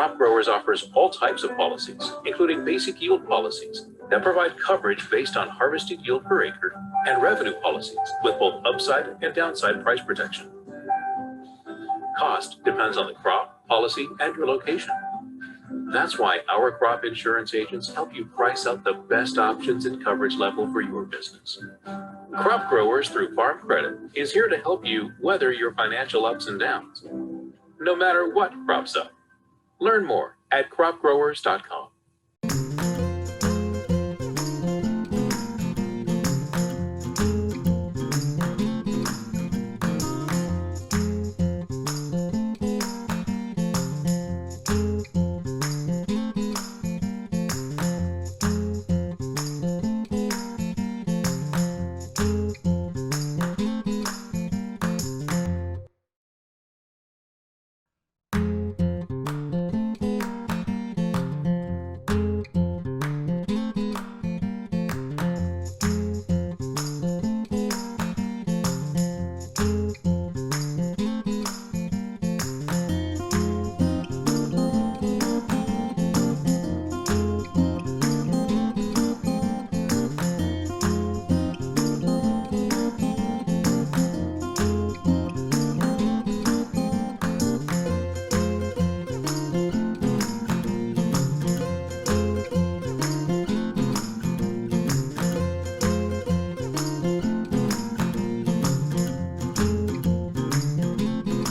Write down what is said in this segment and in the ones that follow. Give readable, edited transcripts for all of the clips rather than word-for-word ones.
Crop Growers offers all types of policies, including basic yield policies that provide coverage based on harvested yield per acre, and revenue policies with both upside and downside price protection. Cost depends on the crop, policy, and your location. That's why our crop insurance agents help you price out the best options and coverage level for your business. Crop Growers through Farm Credit is here to help you weather your financial ups and downs, no matter what crops up. Learn more at cropgrowers.com.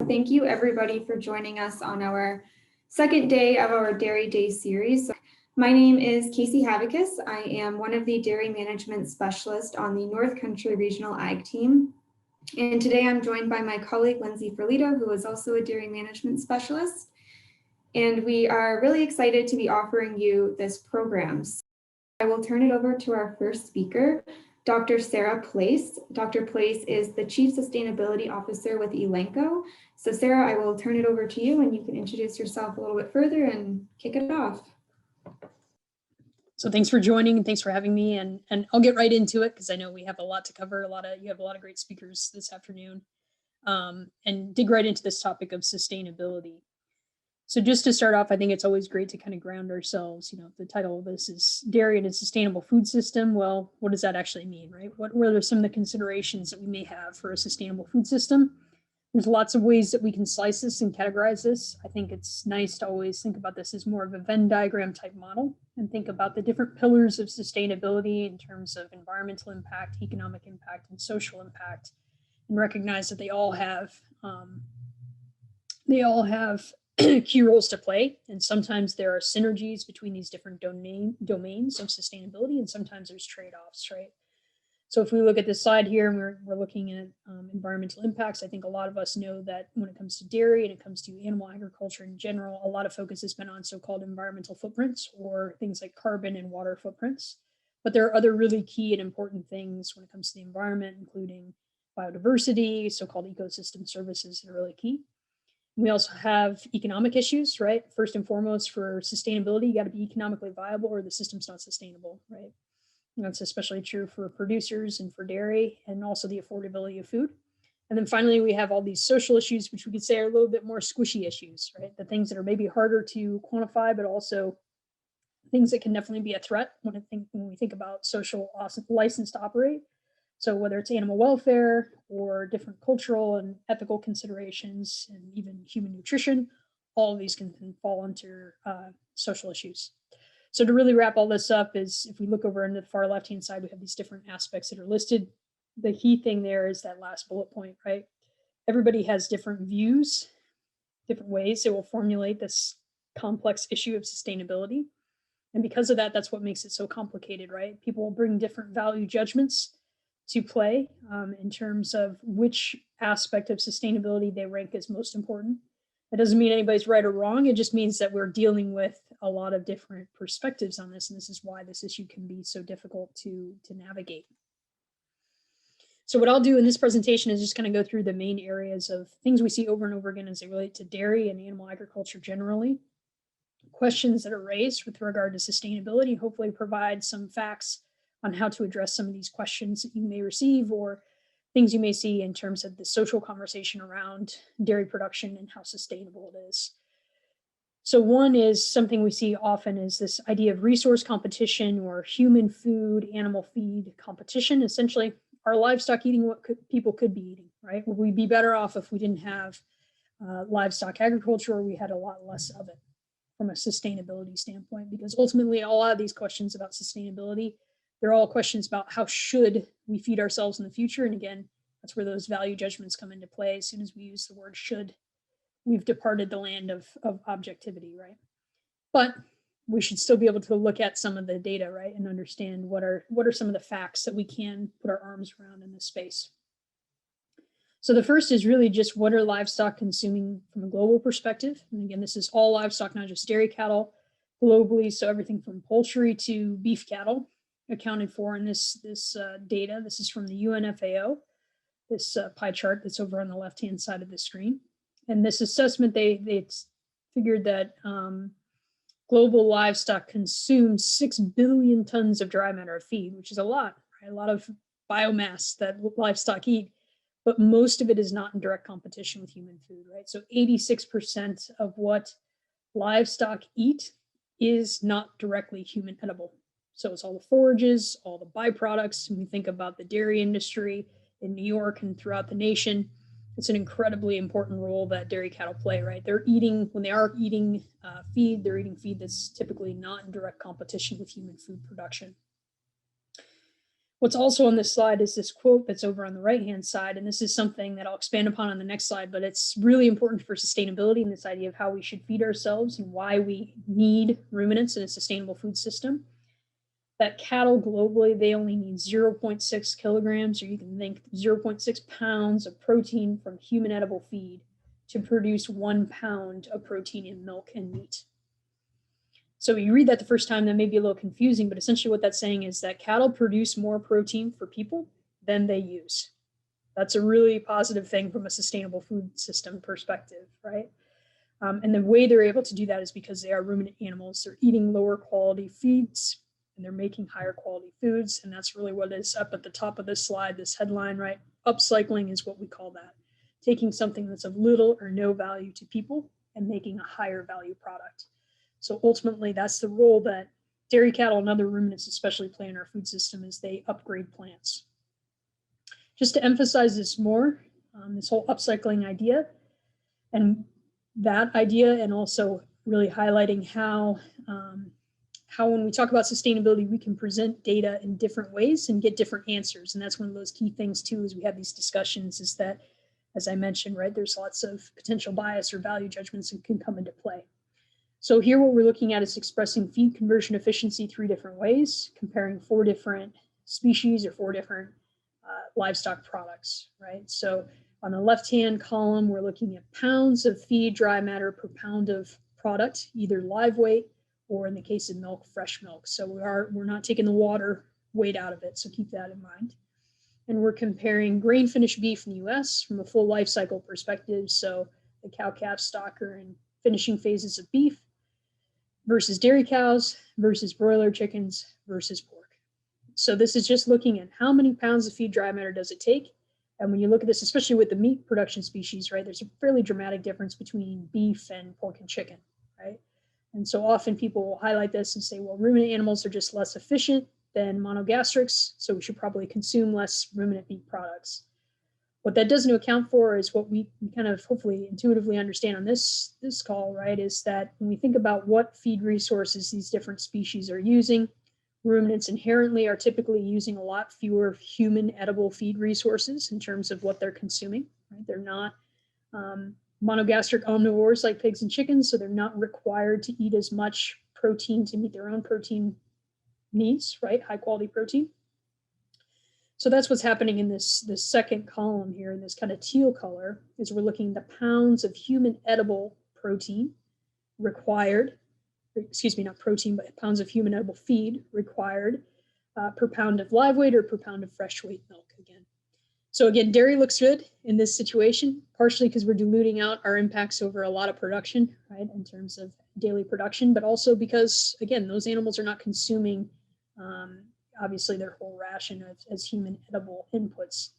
Thank you everybody for joining us on our second day of our Dairy Day series. My name is Casey Havicus. I am one of the dairy management specialists on the North Country Regional Ag team. And today I'm joined by my colleague, Lindsay Ferlito, who is also a dairy management specialist. And we are really excited to be offering you this program. So I will turn it over to our first speaker, Dr. Sara Place. Dr. Place is the Chief Sustainability Officer with Elanco. So Sara, I will turn it over to you and you can introduce yourself a little bit further and kick it off. So thanks for joining and thanks for having me, and I'll get right into it because I know we have a lot to cover. You have a lot of great speakers this afternoon, and dig right into this topic of sustainability. So just to start off, I think it's always great to kind of ground ourselves. You know, the title of this is Dairy and a Sustainable Food System. Well, what does that actually mean, right? What are some of the considerations that we may have for a sustainable food system? There's lots of ways that we can slice this and categorize this. I think it's nice to always think about this as more of a Venn diagram type model and think about the different pillars of sustainability in terms of environmental impact, economic impact, and social impact, and recognize that they all have key roles to play. And sometimes there are synergies between these different domains of sustainability, and sometimes there's trade-offs, right? So if we look at this slide here and we're looking at environmental impacts, I think a lot of us know that when it comes to dairy and it comes to animal agriculture in general, a lot of focus has been on so-called environmental footprints or things like carbon and water footprints. But there are other really key and important things when it comes to the environment, including biodiversity, so-called ecosystem services that are really key. We also have economic issues, right? First and foremost, for sustainability, you got to be economically viable or the system's not sustainable, right? And that's especially true for producers and for dairy, and also the affordability of food. And then finally, we have all these social issues, which we could say are a little bit more squishy issues, right? The things that are maybe harder to quantify, but also things that can definitely be a threat when we think about social license to operate. So whether it's animal welfare or different cultural and ethical considerations and even human nutrition, all of these can fall under social issues. So to really wrap all this up is if we look over on the far left-hand side, we have these different aspects that are listed. The key thing there is that last bullet point, right? Everybody has different views, different ways they will formulate this complex issue of sustainability. And because of that, that's what makes it so complicated, right? People will bring different value judgments to play in terms of which aspect of sustainability they rank as most important. That doesn't mean anybody's right or wrong. It just means that we're dealing with a lot of different perspectives on this. And this is why this issue can be so difficult to navigate. So what I'll do in this presentation is just kind of go through the main areas of things we see over and over again as they relate to dairy and animal agriculture generally. Questions that are raised with regard to sustainability, hopefully provide some facts on how to address some of these questions that you may receive or things you may see in terms of the social conversation around dairy production and how sustainable it is. So one is something we see often is this idea of resource competition or human food, animal feed competition. Essentially, are livestock eating what people could be eating, right? Would we be better off if we didn't have livestock agriculture, or we had a lot less of it from a sustainability standpoint? Because ultimately, a lot of these questions about sustainability, they're all questions about how should we feed ourselves in the future. And again, that's where those value judgments come into play. As soon as we use the word should, we've departed the land of objectivity, right? But we should still be able to look at some of the data, right, and understand what are some of the facts that we can put our arms around in this space. So the first is really just what are livestock consuming from a global perspective. And again, this is all livestock, not just dairy cattle globally. So everything from poultry to beef cattle accounted for in this data. This is from the UNFAO, this pie chart that's over on the left-hand side of the screen. And this assessment, they figured that global livestock consumes 6 billion tons of dry matter of feed, which is a lot, right? A lot of biomass that livestock eat, but most of it is not in direct competition with human food, right? So 86% of what livestock eat is not directly human edible. So it's all the forages, all the byproducts. When we think about the dairy industry in New York and throughout the nation, it's an incredibly important role that dairy cattle play, right? They're eating, when they are eating feed, they're eating feed that's typically not in direct competition with human food production. What's also on this slide is this quote that's over on the right-hand side, and this is something that I'll expand upon on the next slide, but it's really important for sustainability and this idea of how we should feed ourselves and why we need ruminants in a sustainable food system. That cattle globally, they only need 0.6 kilograms, or you can think 0.6 pounds of protein from human edible feed to produce 1 pound of protein in milk and meat. So you read that the first time, that may be a little confusing, but essentially what that's saying is that cattle produce more protein for people than they use. That's a really positive thing from a sustainable food system perspective, right? And the way they're able to do that is because they are ruminant animals. They're eating lower quality feeds, and they're making higher quality foods. And that's really what is up at the top of this slide, this headline, right? Upcycling is what we call that. Taking something that's of little or no value to people and making a higher value product. So ultimately, that's the role that dairy cattle and other ruminants especially play in our food system, is they upgrade plants. Just to emphasize this more, this whole upcycling idea, and that idea, and also really highlighting how when we talk about sustainability, we can present data in different ways and get different answers. And that's one of those key things too, as we have these discussions, is that, as I mentioned, right, there's lots of potential bias or value judgments that can come into play. So here what we're looking at is expressing feed conversion efficiency 3 different ways, comparing 4 different species or 4 different livestock products, right? So on the left-hand column, we're looking at pounds of feed dry matter per pound of product, either live weight or, in the case of milk, fresh milk. So we're not taking the water weight out of it, so keep that in mind. And we're comparing grain finished beef in the US from a full life cycle perspective, so the cow-calf, stocker, and finishing phases of beef, versus dairy cows, versus broiler chickens, versus pork. So this is just looking at how many pounds of feed dry matter does it take. And when you look at this, especially with the meat production species, right, there's a fairly dramatic difference between beef and pork and chicken, right? And so often people will highlight this and say, well, ruminant animals are just less efficient than monogastrics, so we should probably consume less ruminant meat products. What that doesn't account for is what we kind of hopefully intuitively understand on this call, right, is that when we think about what feed resources these different species are using, ruminants inherently are typically using a lot fewer human edible feed resources in terms of what they're consuming, right? They're not monogastric omnivores like pigs and chickens, so they're not required to eat as much protein to meet their own protein needs, right? High quality protein. So that's what's happening in this second column here in this kind of teal color, is we're looking at the pounds of human edible protein required, excuse me, not protein, but pounds of human edible feed required per pound of live weight or per pound of fresh weight milk again. So again, dairy looks good in this situation, partially because we're diluting out our impacts over a lot of production, right, in terms of daily production, but also because, again, those animals are not consuming obviously their whole ration as human edible inputs.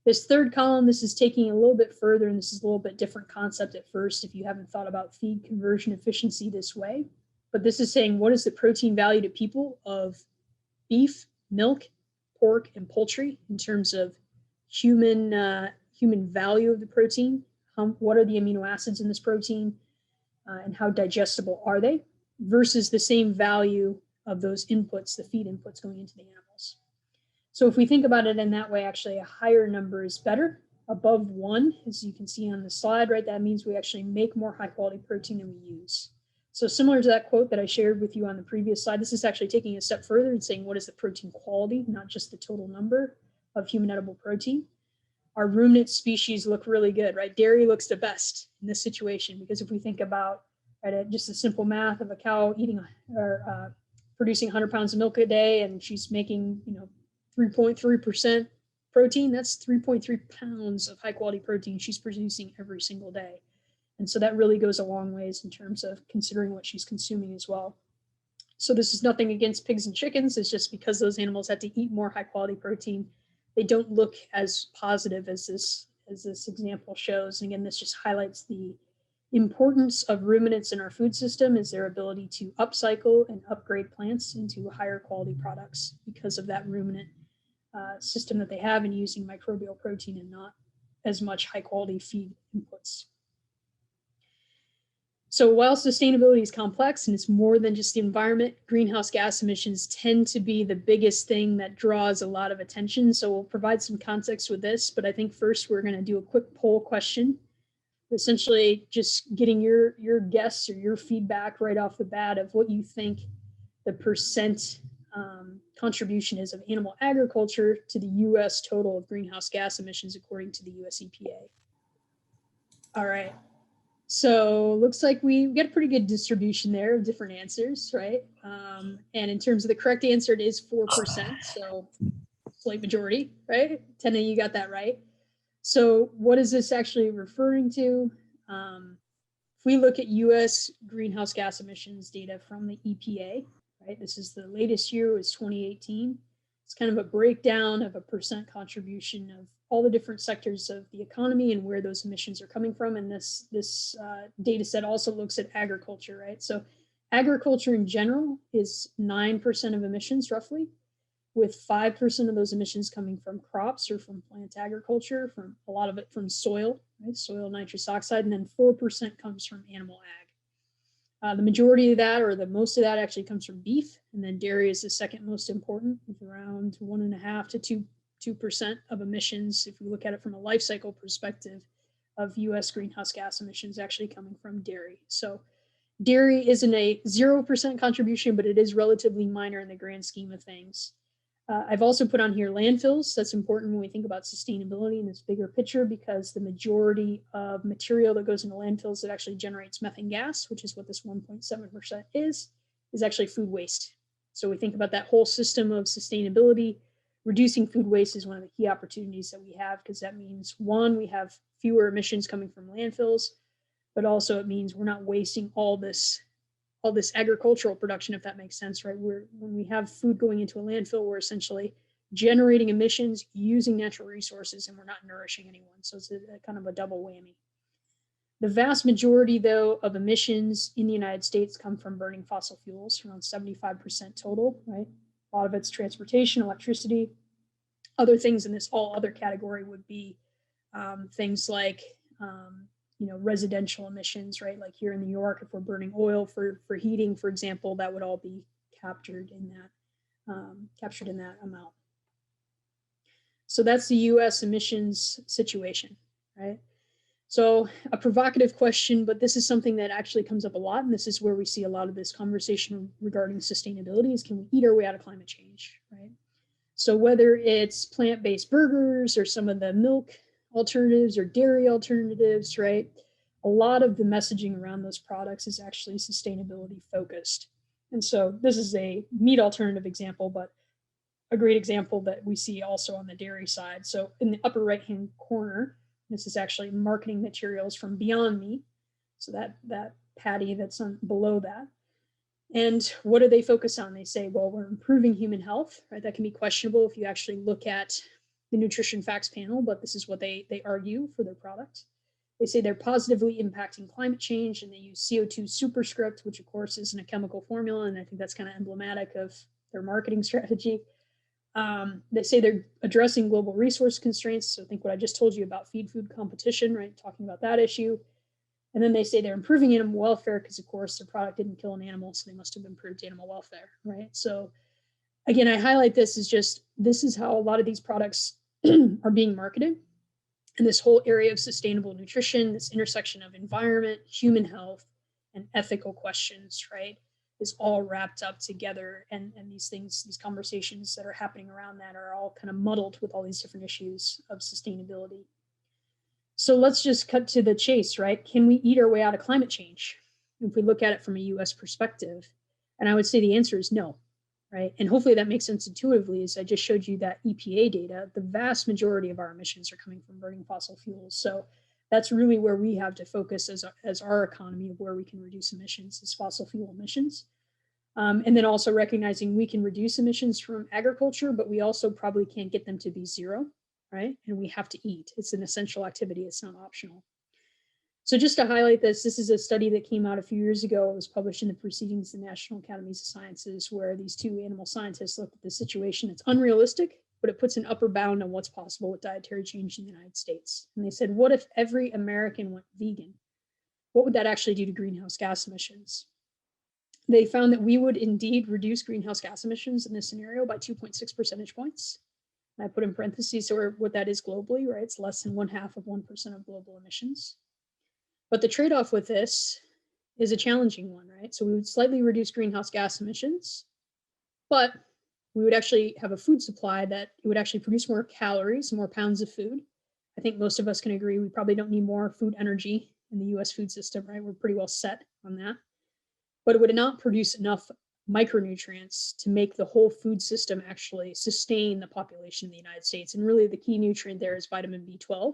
This third column, this is taking a little bit further, and this is a little bit different concept at first if you haven't thought about feed conversion efficiency this way. But this is saying, what is the protein value to people of beef, milk, pork, and poultry in terms of human value of the protein? What are the amino acids in this protein, and how digestible are they, versus the same value of those inputs, the feed inputs going into the animals. So if we think about it in that way, actually a higher number is better. Above 1, as you can see on the slide, right, that means we actually make more high quality protein than we use. So similar to that quote that I shared with you on the previous slide, this is actually taking a step further and saying, what is the protein quality, not just the total number of human edible protein. Our ruminant species look really good, right? Dairy looks the best in this situation, because if we think about, right, just the simple math of a cow eating or producing 100 pounds of milk a day, and she's making, 3.3% protein, that's 3.3 pounds of high quality protein she's producing every single day. And so that really goes a long ways in terms of considering what she's consuming as well. So this is nothing against pigs and chickens. It's just because those animals had to eat more high quality protein, they don't look as positive as this example shows. And again, this just highlights the importance of ruminants in our food system, is their ability to upcycle and upgrade plants into higher quality products because of that ruminant system that they have in using microbial protein and not as much high quality feed inputs. So while sustainability is complex and it's more than just the environment, greenhouse gas emissions tend to be the biggest thing that draws a lot of attention. So we'll provide some context with this, but I think first we're going to do a quick poll question, essentially just getting your guess or your feedback right off the bat of what you think the percent contribution is of animal agriculture to the US total of greenhouse gas emissions according to the US EPA. All right. So looks like we get a pretty good distribution there of different answers, right? And in terms of the correct answer, it is 4%, so slight majority, right? 10 of you got that right. So what is this actually referring to? If we look at US greenhouse gas emissions data from the EPA, right? This is the latest year, was 2018. It's kind of a breakdown of a percent contribution of all the different sectors of the economy and where those emissions are coming from. And this data set also looks at agriculture, right? So agriculture in general is 9% of emissions roughly, with 5% of those emissions coming from crops or from plant agriculture, from a lot of it from soil, right? Soil nitrous oxide, and then 4% comes from animal ag. The majority of that, or the most of that, actually comes from beef, and then dairy is the second most important, with around 1.5 to 2% of emissions, if we look at it from a life cycle perspective, of US greenhouse gas emissions actually coming from dairy. So dairy isn't a 0% contribution, but it is relatively minor in the grand scheme of things. I've also put on here landfills. That's important when we think about sustainability in this bigger picture, because the majority of material that goes into landfills that actually generates methane gas, which is what this 1.7% is actually food waste. So we think about that whole system of sustainability. Reducing food waste is one of the key opportunities that we have, because that means, one, we have fewer emissions coming from landfills, but also it means we're not wasting all this agricultural production, if that makes sense, right? When we have food going into a landfill, we're essentially generating emissions using natural resources, and we're not nourishing anyone. So it's a kind of a double whammy. The vast majority, though, of emissions in the United States come from burning fossil fuels, around 75% total, right? A lot of it's transportation, electricity. Other things in this all other category would be things like residential emissions, right? Like here in New York, if we're burning oil for heating, for example, that would all be captured in that amount. So that's the US emissions situation, right? So a provocative question, but this is something that actually comes up a lot, and this is where we see a lot of this conversation regarding sustainability, is can we eat our way out of climate change, right? So whether it's plant-based burgers or some of the milk alternatives or dairy alternatives, right? A lot of the messaging around those products is actually sustainability focused. And so this is a meat alternative example, but a great example that we see also on the dairy side. So in the upper right-hand corner, this is actually marketing materials from Beyond Meat. So that patty that's below that. And what do they focus on? They say, well, we're improving human health, right? That can be questionable if you actually look at the nutrition facts panel, but this is what they argue for their product. They say they're positively impacting climate change, and they use CO2 superscript, which of course isn't a chemical formula, and I think that's kind of emblematic of their marketing strategy. They say they're addressing global resource constraints, so think what I just told you about feed food competition, right? Talking about that issue. And then they say they're improving animal welfare because, of course, their product didn't kill an animal, so they must have improved animal welfare, right? So again, I highlight this as just, this is how a lot of these products are being marketed. And this whole area of sustainable nutrition, this intersection of environment, human health, and ethical questions, right, is all wrapped up together. And these things, these conversations that are happening around that are all kind of muddled with all these different issues of sustainability. So let's just cut to the chase, right? Can we eat our way out of climate change? If we look at it from a US perspective, and I would say the answer is no. Right? And hopefully that makes sense intuitively, as I just showed you that EPA data, the vast majority of our emissions are coming from burning fossil fuels. So that's really where we have to focus as our economy of where we can reduce emissions is fossil fuel emissions. And then also recognizing we can reduce emissions from agriculture, but we also probably can't get them to be zero, right? And we have to eat. It's an essential activity. It's not optional. So just to highlight this, this is a study that came out a few years ago. It was published in the Proceedings of the National Academies of Sciences, where these two animal scientists looked at the situation. It's unrealistic, but it puts an upper bound on what's possible with dietary change in the United States. And they said, what if every American went vegan? What would that actually do to greenhouse gas emissions? They found that we would indeed reduce greenhouse gas emissions in this scenario by 2.6 percentage points. And I put in parentheses so what that is globally, right? It's less than 0.5% of global emissions. But the trade-off with this is a challenging one, right? So we would slightly reduce greenhouse gas emissions, but we would actually have a food supply that it would actually produce more calories, more pounds of food. I think most of us can agree we probably don't need more food energy in the US food system, right? We're pretty well set on that. But it would not produce enough micronutrients to make the whole food system actually sustain the population in the United States. And really the key nutrient there is vitamin B12.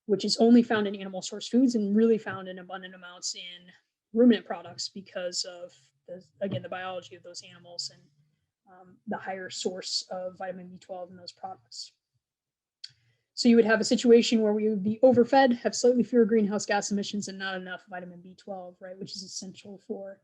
Which is only found in animal source foods and really found in abundant amounts in ruminant products because of, the biology of those animals and the higher source of vitamin B12 in those products. So you would have a situation where we would be overfed, have slightly fewer greenhouse gas emissions and not enough vitamin B12, right, which is essential for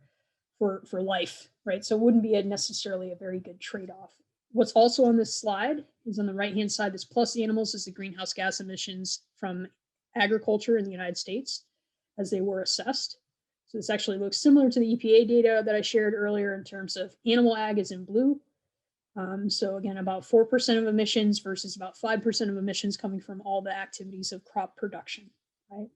life, right? So it wouldn't be necessarily a very good trade-off. What's also on this slide is on the right-hand side, this plus animals is the greenhouse gas emissions from agriculture in the United States as they were assessed. So this actually looks similar to the EPA data that I shared earlier in terms of animal ag is in blue. So again, about 4% of emissions versus about 5% of emissions coming from all the activities of crop production, right?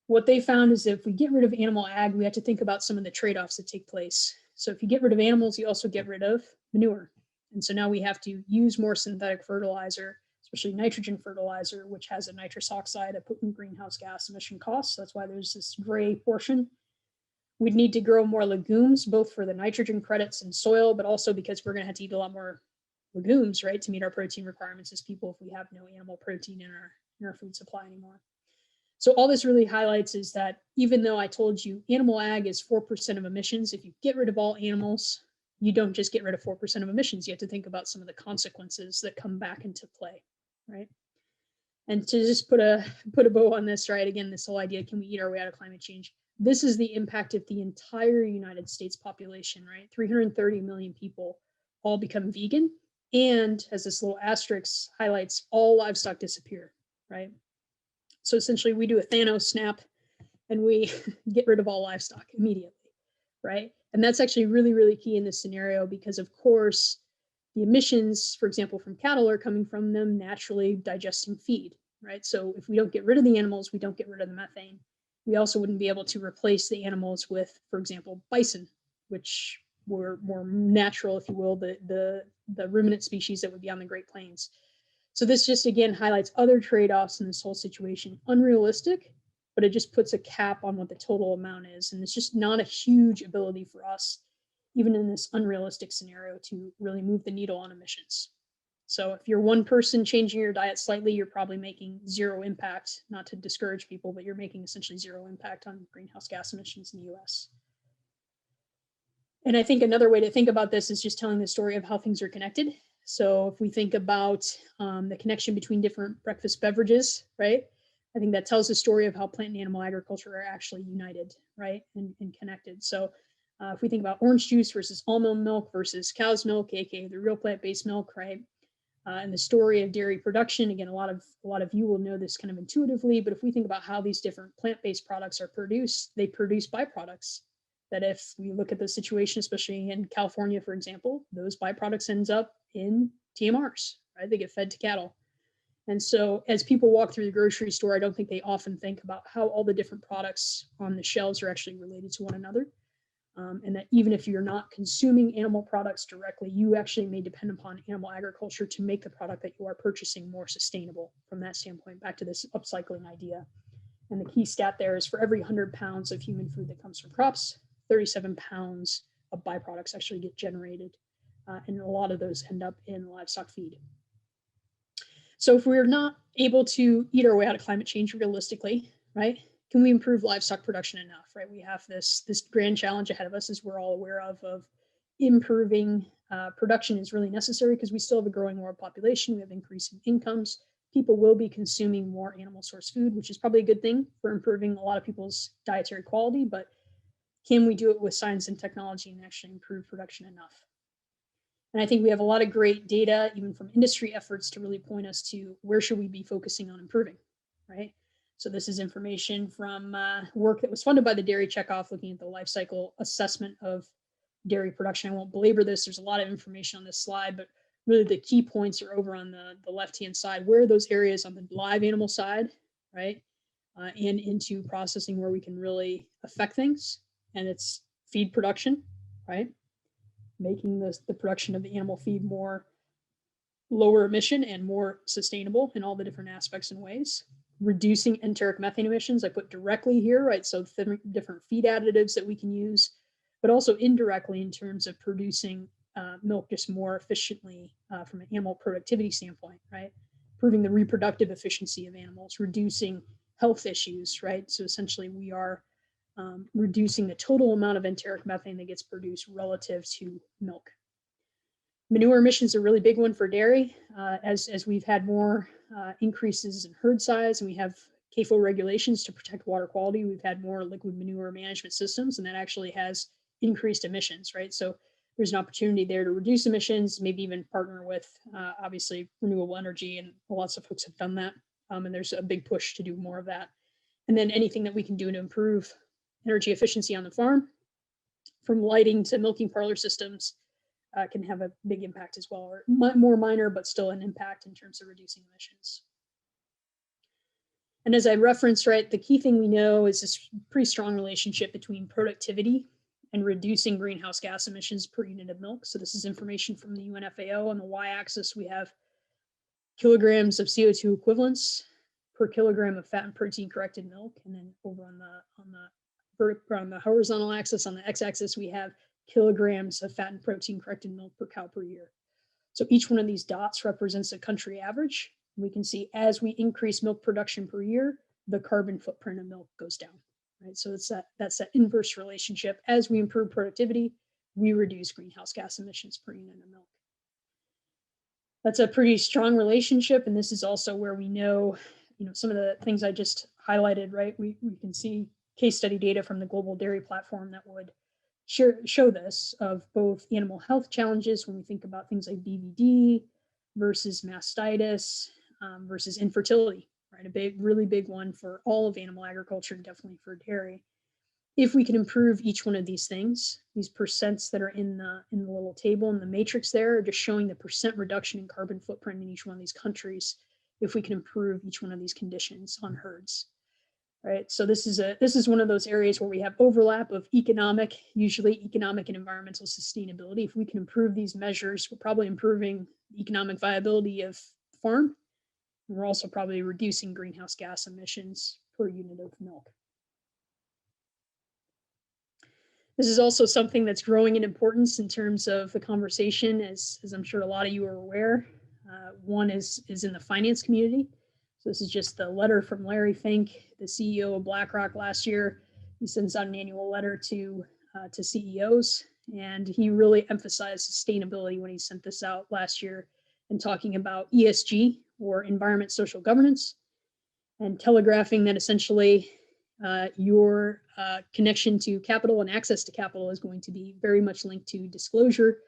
What they found is if we get rid of animal ag, we have to think about some of the trade-offs that take place. So if you get rid of animals, you also get rid of manure. And so now we have to use more synthetic fertilizer, especially nitrogen fertilizer, which has a nitrous oxide, a potent greenhouse gas emission cost. So that's why there's this gray portion. We'd need to grow more legumes, both for the nitrogen credits in soil, but also because we're going to have to eat a lot more legumes, right, to meet our protein requirements as people if we have no animal protein in our food supply anymore. So all this really highlights is that even though I told you animal ag is 4% of emissions, if you get rid of all animals, you don't just get rid of 4% of emissions. You have to think about some of the consequences that come back into play, right? And to just put a bow on this, right? Again, this whole idea, can we eat our way out of climate change? This is the impact of the entire United States population, right? 330 million people all become vegan. And as this little asterisk highlights, all livestock disappear, right? So essentially we do a Thanos snap and we get rid of all livestock immediately, right? And that's actually really, really key in this scenario because, of course, the emissions, for example, from cattle are coming from them naturally digesting feed, right? So if we don't get rid of the animals, we don't get rid of the methane. We also wouldn't be able to replace the animals with, for example, bison, which were more natural, if you will, the ruminant species that would be on the Great Plains. So this just, again, highlights other trade-offs in this whole situation. Unrealistic, but it just puts a cap on what the total amount is. And it's just not a huge ability for us, even in this unrealistic scenario, to really move the needle on emissions. So if you're one person changing your diet slightly, you're probably making zero impact, not to discourage people, but you're making essentially zero impact on greenhouse gas emissions in the US. And I think another way to think about this is just telling the story of how things are connected. So if we think about the connection between different breakfast beverages, right? I think that tells the story of how plant and animal agriculture are actually united, right? And connected. So if we think about orange juice versus almond milk versus cow's milk, aka the real plant-based milk, right? And the story of dairy production, again, a lot of you will know this kind of intuitively, but if we think about how these different plant-based products are produced, they produce byproducts. That if we look at the situation, especially in California, for example, those byproducts ends up in TMRs, right? They get fed to cattle. And so as people walk through the grocery store, I don't think they often think about how all the different products on the shelves are actually related to one another. And that even if you're not consuming animal products directly, you actually may depend upon animal agriculture to make the product that you are purchasing more sustainable from that standpoint, back to this upcycling idea. And the key stat there is for every 100 pounds of human food that comes from crops, 37 pounds of byproducts actually get generated. And a lot of those end up in livestock feed. So if we're not able to eat our way out of climate change realistically, right? Can we improve livestock production enough, right? We have this grand challenge ahead of us, as we're all aware of improving production is really necessary because we still have a growing world population. We have increasing incomes. People will be consuming more animal source food, which is probably a good thing for improving a lot of people's dietary quality, but can we do it with science and technology and actually improve production enough? And I think we have a lot of great data, even from industry efforts, to really point us to where should we be focusing on improving, right? So this is information from work that was funded by the Dairy Checkoff, looking at the life cycle assessment of dairy production. I won't belabor this. There's a lot of information on this slide, but really the key points are over on the left-hand side. Where are those areas on the live animal side, right? And into processing where we can really affect things. And it's feed production, right? Making the production of the animal feed more lower emission and more sustainable in all the different aspects and ways. Reducing enteric methane emissions, I put directly here, right? So different feed additives that we can use, but also indirectly in terms of producing milk just more efficiently from an animal productivity standpoint, right? Improving the reproductive efficiency of animals, reducing health issues, right? So essentially we are reducing the total amount of enteric methane that gets produced relative to milk. Manure emissions are a really big one for dairy. As we've had more increases in herd size and we have CAFO regulations to protect water quality, we've had more liquid manure management systems, and that actually has increased emissions, right? So there's an opportunity there to reduce emissions, maybe even partner with obviously renewable energy, and lots of folks have done that. And there's a big push to do more of that. And then anything that we can do to improve energy efficiency on the farm, from lighting to milking parlor systems, can have a big impact as well, or more minor, but still an impact in terms of reducing emissions. And as I referenced, right, the key thing we know is this pretty strong relationship between productivity and reducing greenhouse gas emissions per unit of milk. So this is information from the UNFAO. On the y-axis, we have kilograms of CO2 equivalents per kilogram of fat and protein corrected milk. And then over on the horizontal axis, on the x-axis, we have kilograms of fat and protein corrected milk per cow per year. So each one of these dots represents a country average. We can see as we increase milk production per year, the carbon footprint of milk goes down, right? So that's that inverse relationship. As we improve productivity, we reduce greenhouse gas emissions per unit of milk. That's a pretty strong relationship. And this is also where we know, some of the things I just highlighted, right? We can see case study data from the Global Dairy Platform that would show this, of both animal health challenges when we think about things like BVD versus mastitis versus infertility, right? Really big one for all of animal agriculture, and definitely for dairy. If we can improve each one of these things, these percents that are in the little table in the matrix there are just showing the percent reduction in carbon footprint in each one of these countries, if we can improve each one of these conditions on herds. Right, so this is one of those areas where we have overlap of usually economic and environmental sustainability. If we can improve these measures, we're probably improving the economic viability of the farm, and we're also probably reducing greenhouse gas emissions per unit of milk. This is also something that's growing in importance in terms of the conversation, as I'm sure a lot of you are aware. One is in the finance community. So this is just the letter from Larry Fink, the CEO of BlackRock last year. He sends out an annual letter to CEOs, And he really emphasized sustainability when he sent this out last year and talking about ESG, or environment, social governance, and telegraphing that essentially your connection to capital and access to capital is going to be very much linked to disclosure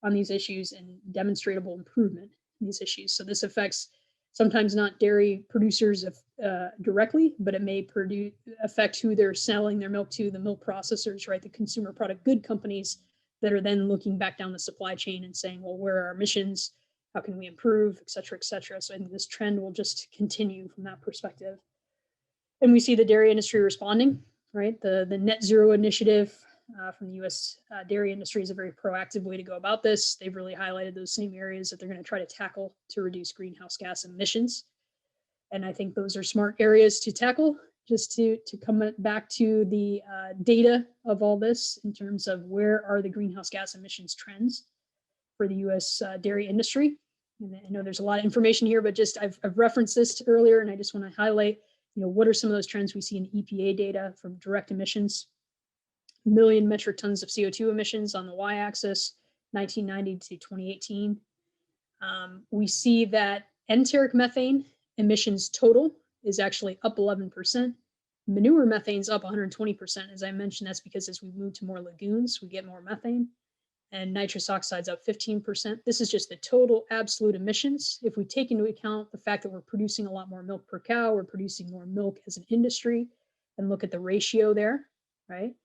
on these issues and demonstrable improvement in these issues. So this affects sometimes not dairy producers directly, but it may affect who they're selling their milk to, the milk processors, right? The consumer product good companies that are then looking back down the supply chain and saying, well, where are our emissions? How can we improve, et cetera, et cetera. So I think this trend will just continue from that perspective. And we see the dairy industry responding, right? The net zero initiative from the US dairy industry is a very proactive way to go about this. They've really highlighted those same areas that they're going to try to tackle to reduce greenhouse gas emissions. And I think those are smart areas to tackle. Just to come back to the data of all this in terms of where are the greenhouse gas emissions trends for the US dairy industry. And I know there's a lot of information here, but just I've referenced this earlier, and I just want to highlight, what are some of those trends we see in EPA data from direct emissions? 1 million metric tons of CO2 emissions on the y-axis, 1990 to 2018. We see that enteric methane emissions total is actually up 11%. Manure methane's up 120%. As I mentioned, that's because as we move to more lagoons, we get more methane. And nitrous oxide's up 15%. This is just the total absolute emissions. If we take into account the fact that we're producing a lot more milk per cow, we're producing more milk as an industry, and look at the ratio there, right?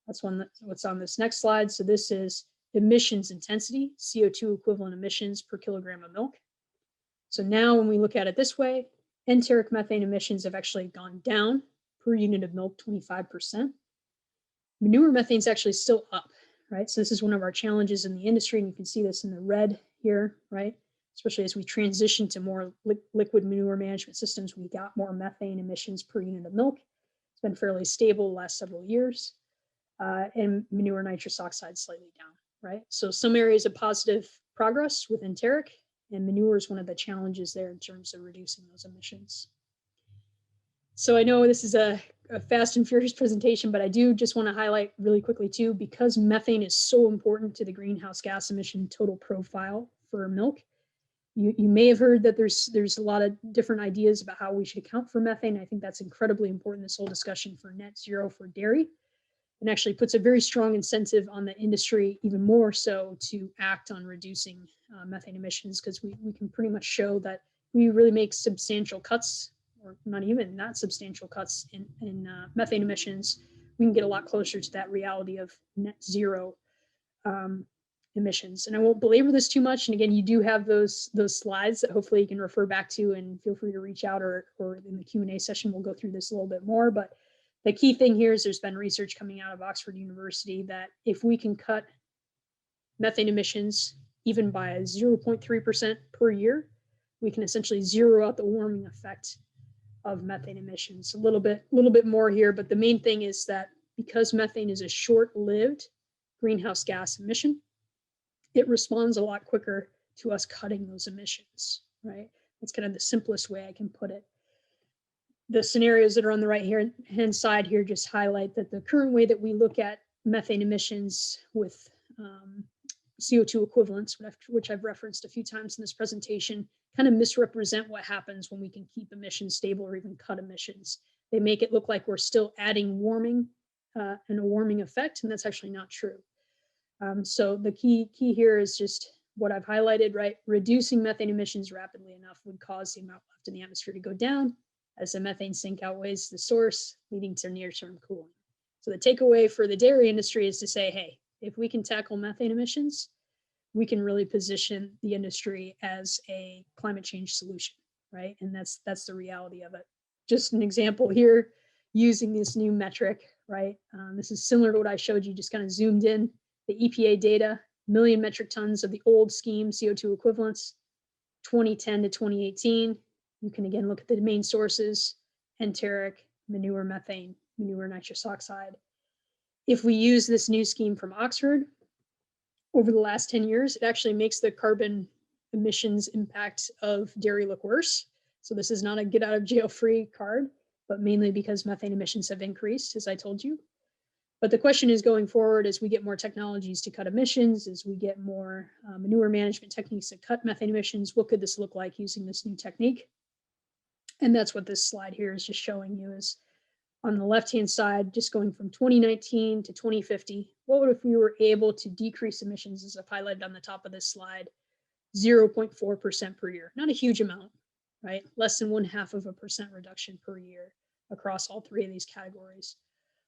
That's what's on this next slide. So this is emissions intensity, CO2 equivalent emissions per kilogram of milk. So now when we look at it this way, enteric methane emissions have actually gone down per unit of milk 25%. Manure methane's actually still up. Right? So this is one of our challenges in the industry, and you can see this in the red here, right? Especially as we transition to more liquid manure management systems, we got more methane emissions per unit of milk. It's been fairly stable the last several years, and manure nitrous oxide slightly down, right? So some areas of positive progress with enteric, and manure is one of the challenges there in terms of reducing those emissions. So I know this is a fast and furious presentation, but I do just want to highlight really quickly too, because methane is so important to the greenhouse gas emission total profile for milk. You may have heard that there's a lot of different ideas about how we should account for methane. I think that's incredibly important, this whole discussion for net zero for dairy, and actually puts a very strong incentive on the industry, even more so, to act on reducing methane emissions, because we can pretty much show that we really make substantial cuts, or not substantial cuts in methane emissions. We can get a lot closer to that reality of net zero emissions. And I won't belabor this too much. And again, you do have those slides that hopefully you can refer back to, and feel free to reach out, or in the Q&A session, we'll go through this a little bit more. But the key thing here is there's been research coming out of Oxford University that if we can cut methane emissions even by 0.3% per year, we can essentially zero out the warming effect of methane emissions. A little bit more here, but the main thing is that because methane is a short-lived greenhouse gas emission, it responds a lot quicker to us cutting those emissions, right? That's kind of the simplest way I can put it. The scenarios that are on the right-hand side here just highlight that the current way that we look at methane emissions with CO2 equivalents, which I've referenced a few times in this presentation, kind of misrepresent what happens when we can keep emissions stable or even cut emissions. They make it look like we're still adding warming and a warming effect, and that's actually not true. So the key here is just what I've highlighted, right? Reducing methane emissions rapidly enough would cause the amount left in the atmosphere to go down as the methane sink outweighs the source, leading to near-term cooling. So the takeaway for the dairy industry is to say, hey, if we can tackle methane emissions, we can really position the industry as a climate change solution, right? And that's the reality of it. Just an example here, using this new metric, right? This is similar to what I showed you, just kind of zoomed in. The EPA data, 1 million metric tons of the old scheme CO2 equivalents, 2010 to 2018. You can again look at the main sources, enteric, manure methane, manure nitrous oxide. If we use this new scheme from Oxford, over the last 10 years, it actually makes the carbon emissions impact of dairy look worse. So this is not a get out of jail free card, but mainly because methane emissions have increased, as I told you. But the question is, going forward, as we get more technologies to cut emissions, as we get more manure management techniques to cut methane emissions, what could this look like using this new technique? And that's what this slide here is just showing you, is on the left-hand side, just going from 2019 to 2050, what would if we were able to decrease emissions, as I've highlighted on the top of this slide, 0.4% per year? Not a huge amount, right? Less than 0.5% reduction per year across all three of these categories.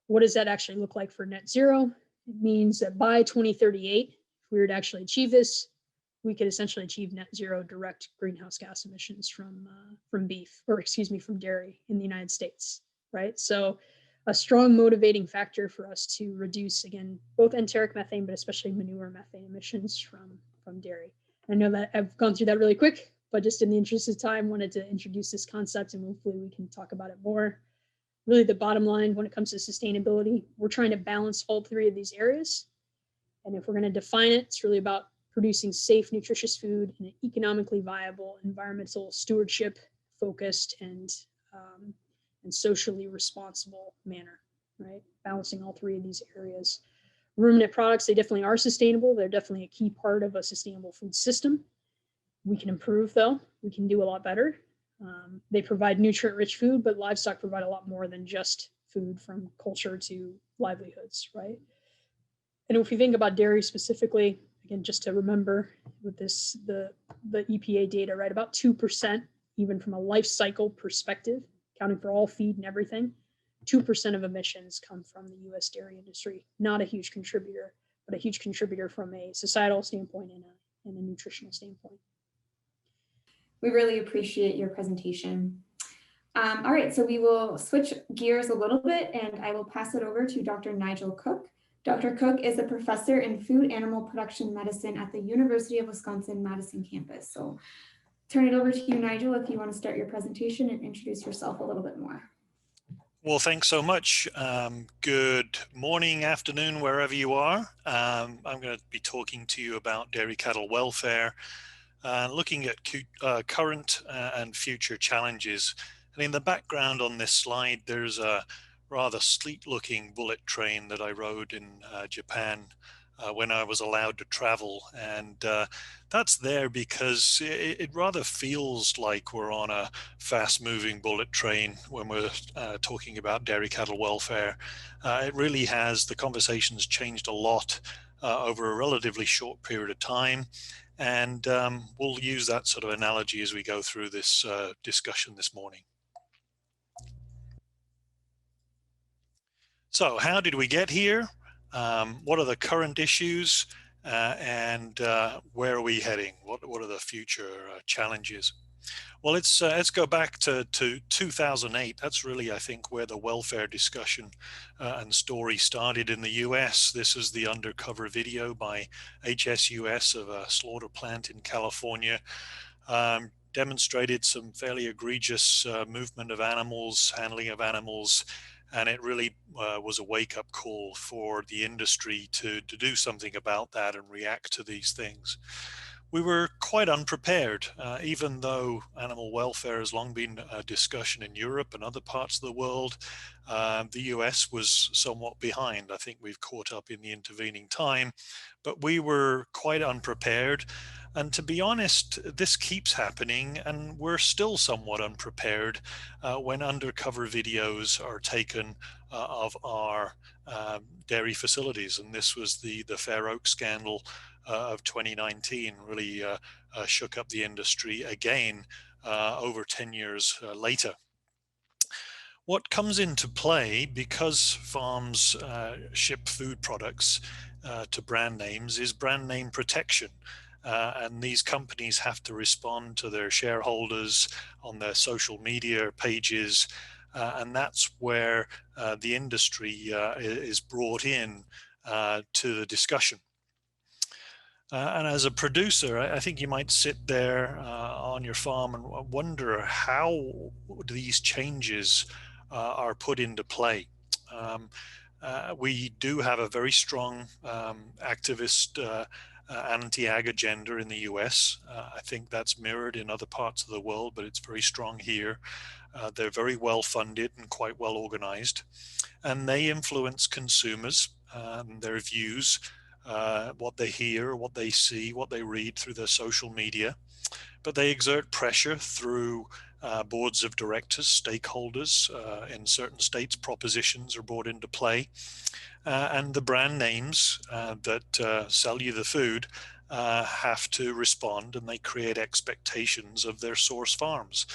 What does that actually look like for net zero? It means that by 2038, if we were to actually achieve this, we could essentially achieve net zero direct greenhouse gas emissions from beef, or excuse me, from dairy in the United States, right? So a strong motivating factor for us to reduce, again, both enteric methane, but especially manure methane emissions from dairy. I know that I've gone through that really quick, but just in the interest of time, wanted to introduce this concept, and hopefully we can talk about it more. Really, the bottom line when it comes to sustainability, we're trying to balance all three of these areas. And if we're going to define it, it's really about producing safe, nutritious food in an economically viable, environmental stewardship focused, and socially responsible manner, right? Balancing all three of these areas. Ruminant products, they definitely are sustainable. They're definitely a key part of a sustainable food system. We can improve, though. We can do a lot better. They provide nutrient-rich food, but livestock provide a lot more than just food, from culture to livelihoods, right? And if we think about dairy specifically, again, just to remember with this, the EPA data, right, about 2%, even from a life cycle perspective, accounting for all feed and everything, 2% of emissions come from the US dairy industry. Not a huge contributor, but a huge contributor from a societal standpoint and a nutritional standpoint. We really appreciate your presentation. All right, so we will switch gears a little bit, and I will pass it over to Dr. Nigel Cook. Dr. Cook is a professor in food animal production medicine at the University of Wisconsin-Madison campus. So turn it over to you, Nigel, if you want to start your presentation and introduce yourself a little bit more. Well, thanks so much. Good morning, afternoon, wherever you are. I'm going to be talking to you about dairy cattle welfare, looking at current and future challenges. And in the background on this slide, there's a rather sleek-looking bullet train that I rode in Japan when I was allowed to travel. And that's there because it rather feels like we're on a fast-moving bullet train when we're talking about dairy cattle welfare. It really has, the conversation's changed a lot over a relatively short period of time. And we'll use that sort of analogy as we go through this discussion this morning. So how did we get here? What are the current issues and where are we heading? What are the future challenges? Well, let's go back to 2008. That's really, I think, where the welfare discussion and story started in the US. This is the undercover video by HSUS of a slaughter plant in California. Demonstrated some fairly egregious movement of animals, handling of animals, and it really was a wake-up call for the industry to do something about that and react to these things. We were quite unprepared, even though animal welfare has long been a discussion in Europe and other parts of the world. The US was somewhat behind. I think we've caught up in the intervening time, but we were quite unprepared. And to be honest, this keeps happening, and we're still somewhat unprepared when undercover videos are taken of our dairy facilities. And this was the Fair Oak scandal of 2019, really shook up the industry again over 10 years later. What comes into play, because farms ship food products to brand names, is brand name protection. And these companies have to respond to their shareholders on their social media pages. And that's where the industry is brought in to the discussion. And as a producer, I think you might sit there on your farm and wonder how these changes are put into play. We do have a very strong activist anti-ag agenda in the US. I think that's mirrored in other parts of the world, but it's very strong here. They're very well funded and quite well organized, and they influence consumers, their views, what they hear, what they see, what they read through their social media. But they exert pressure through boards of directors, stakeholders. In certain states, propositions are brought into play. And the brand names that sell you the food have to respond, and they create expectations of their source farms.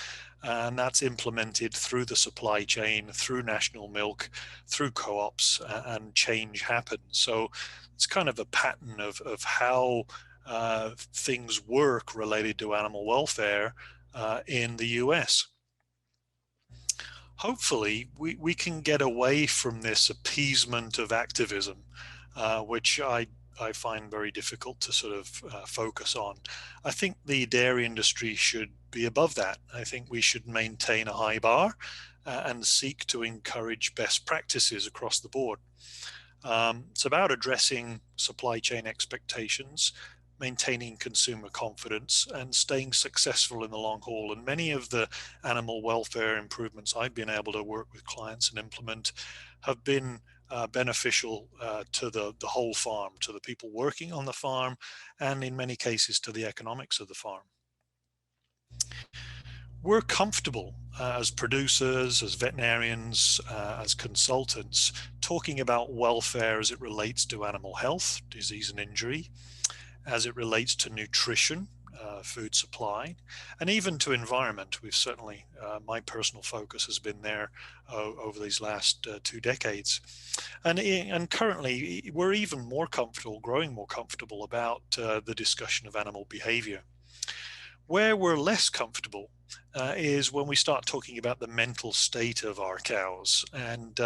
And that's implemented through the supply chain, through national milk, through co-ops, and change happens. So it's kind of a pattern of how things work related to animal welfare in the US. Hopefully, we can get away from this appeasement of activism, which I find very difficult to sort of focus on. I think the dairy industry should be above that. I think we should maintain a high bar and seek to encourage best practices across the board. It's about addressing supply chain expectations, maintaining consumer confidence, and staying successful in the long haul. And many of the animal welfare improvements I've been able to work with clients and implement have been beneficial to the whole farm, to the people working on the farm, and in many cases to the economics of the farm. We're comfortable as producers, as veterinarians, as consultants, talking about welfare as it relates to animal health, disease and injury, as it relates to nutrition, food supply, and even to environment. We've certainly, my personal focus has been there over these last 2 decades. And currently, we're even more comfortable, growing more comfortable about the discussion of animal behavior. Where we're less comfortable is when we start talking about the mental state of our cows. And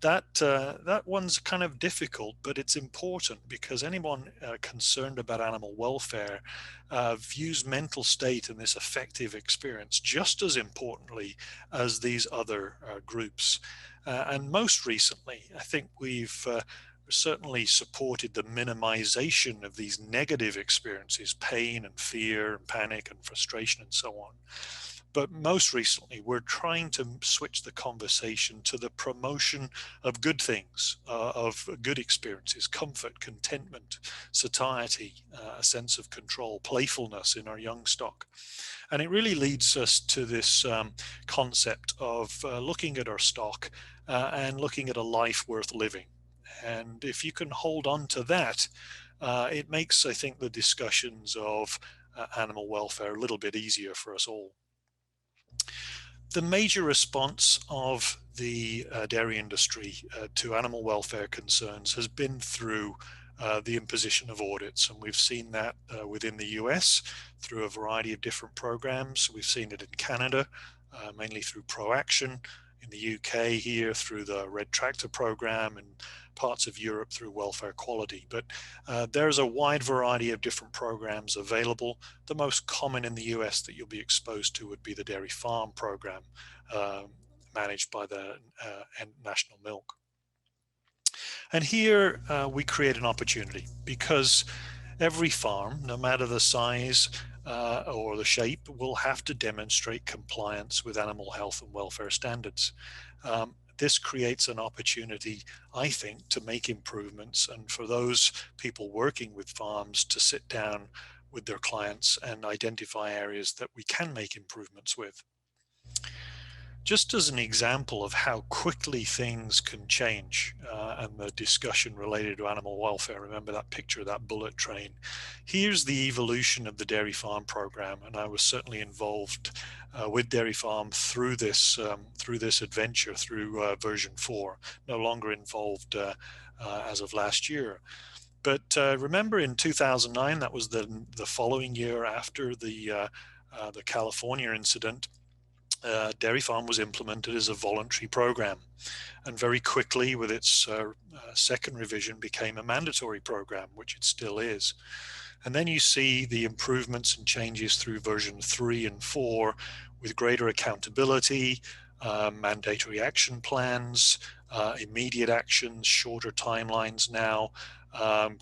that one's kind of difficult, but it's important because anyone concerned about animal welfare views mental state and this affective experience just as importantly as these other groups. And most recently, I think we've certainly supported the minimization of these negative experiences, pain and fear and panic and frustration and so on. But most recently, we're trying to switch the conversation to the promotion of good things, of good experiences, comfort, contentment, satiety, a sense of control, playfulness in our young stock. And it really leads us to this concept of looking at our stock and looking at a life worth living. And if you can hold on to that, it makes, I think, the discussions of animal welfare a little bit easier for us all. The major response of the dairy industry to animal welfare concerns has been through the imposition of audits. And we've seen that within the US through a variety of different programs. We've seen it in Canada, mainly through ProAction, in the UK here through the Red Tractor program, and parts of Europe through welfare quality. But there's a wide variety of different programs available. The most common in the US that you'll be exposed to would be the Dairy Farm program, managed by the National Milk. And here we create an opportunity because every farm, no matter the size or the shape, will have to demonstrate compliance with animal health and welfare standards. This creates an opportunity, I think, to make improvements, and for those people working with farms to sit down with their clients and identify areas that we can make improvements with. Just as an example of how quickly things can change and the discussion related to animal welfare, remember that picture of that bullet train. Here's the evolution of the Dairy Farm program, and I was certainly involved with Dairy Farm through this adventure, through version 4, no longer involved as of last year. But remember in 2009, that was the following year after the California incident. Dairy Farm was implemented as a voluntary program, and very quickly with its second revision became a mandatory program, which it still is. And then you see the improvements and changes through version 3 and 4 with greater accountability, mandatory action plans, immediate actions, shorter timelines now,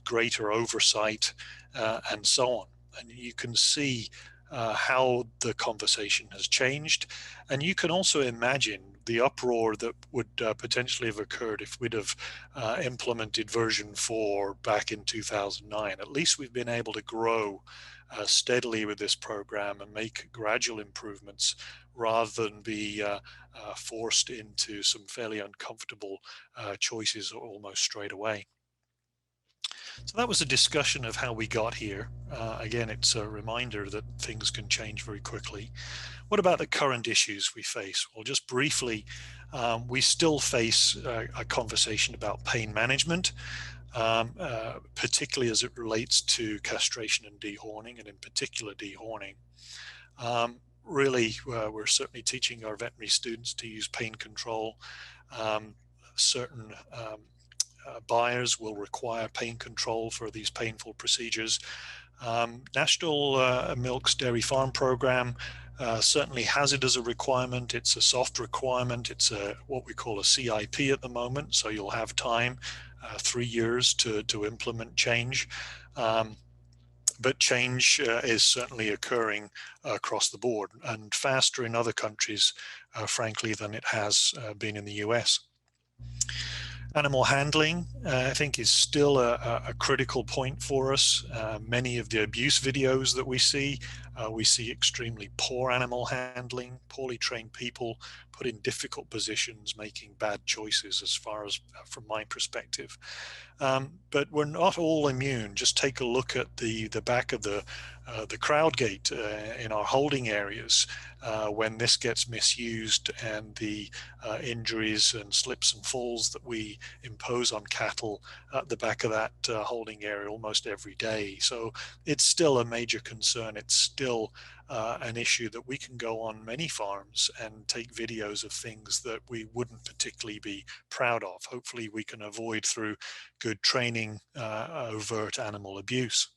greater oversight, and so on. And you can see how the conversation has changed. And you can also imagine the uproar that would potentially have occurred if we'd have implemented version 4 back in 2009. At least we've been able to grow steadily with this program and make gradual improvements rather than be forced into some fairly uncomfortable choices almost straight away. So that was a discussion of how we got here. Again, it's a reminder that things can change very quickly. What about the current issues we face? Well, just briefly, we still face a conversation about pain management, particularly as it relates to castration and dehorning, and in particular dehorning. Really, we're certainly teaching our veterinary students to use pain control. Certain buyers will require pain control for these painful procedures. National Milk's Dairy Farm Program certainly has it as a requirement. It's a soft requirement. It's what we call a CIP at the moment. So you'll have time, 3 years to implement change. But change is certainly occurring across the board and faster in other countries, frankly, than it has been in the US. Animal handling, I think, is still a critical point for us. Many of the abuse videos that we see extremely poor animal handling, poorly trained people put in difficult positions, making bad choices as far as from my perspective. But we're not all immune. Just take a look at the back of the crowd gate in our holding areas when this gets misused, and the injuries and slips and falls that we impose on cattle at the back of that holding area almost every day. So it's still a major concern. It's still an issue that we can go on many farms and take videos of things that we wouldn't particularly be proud of. Hopefully we can avoid through good training overt animal abuse.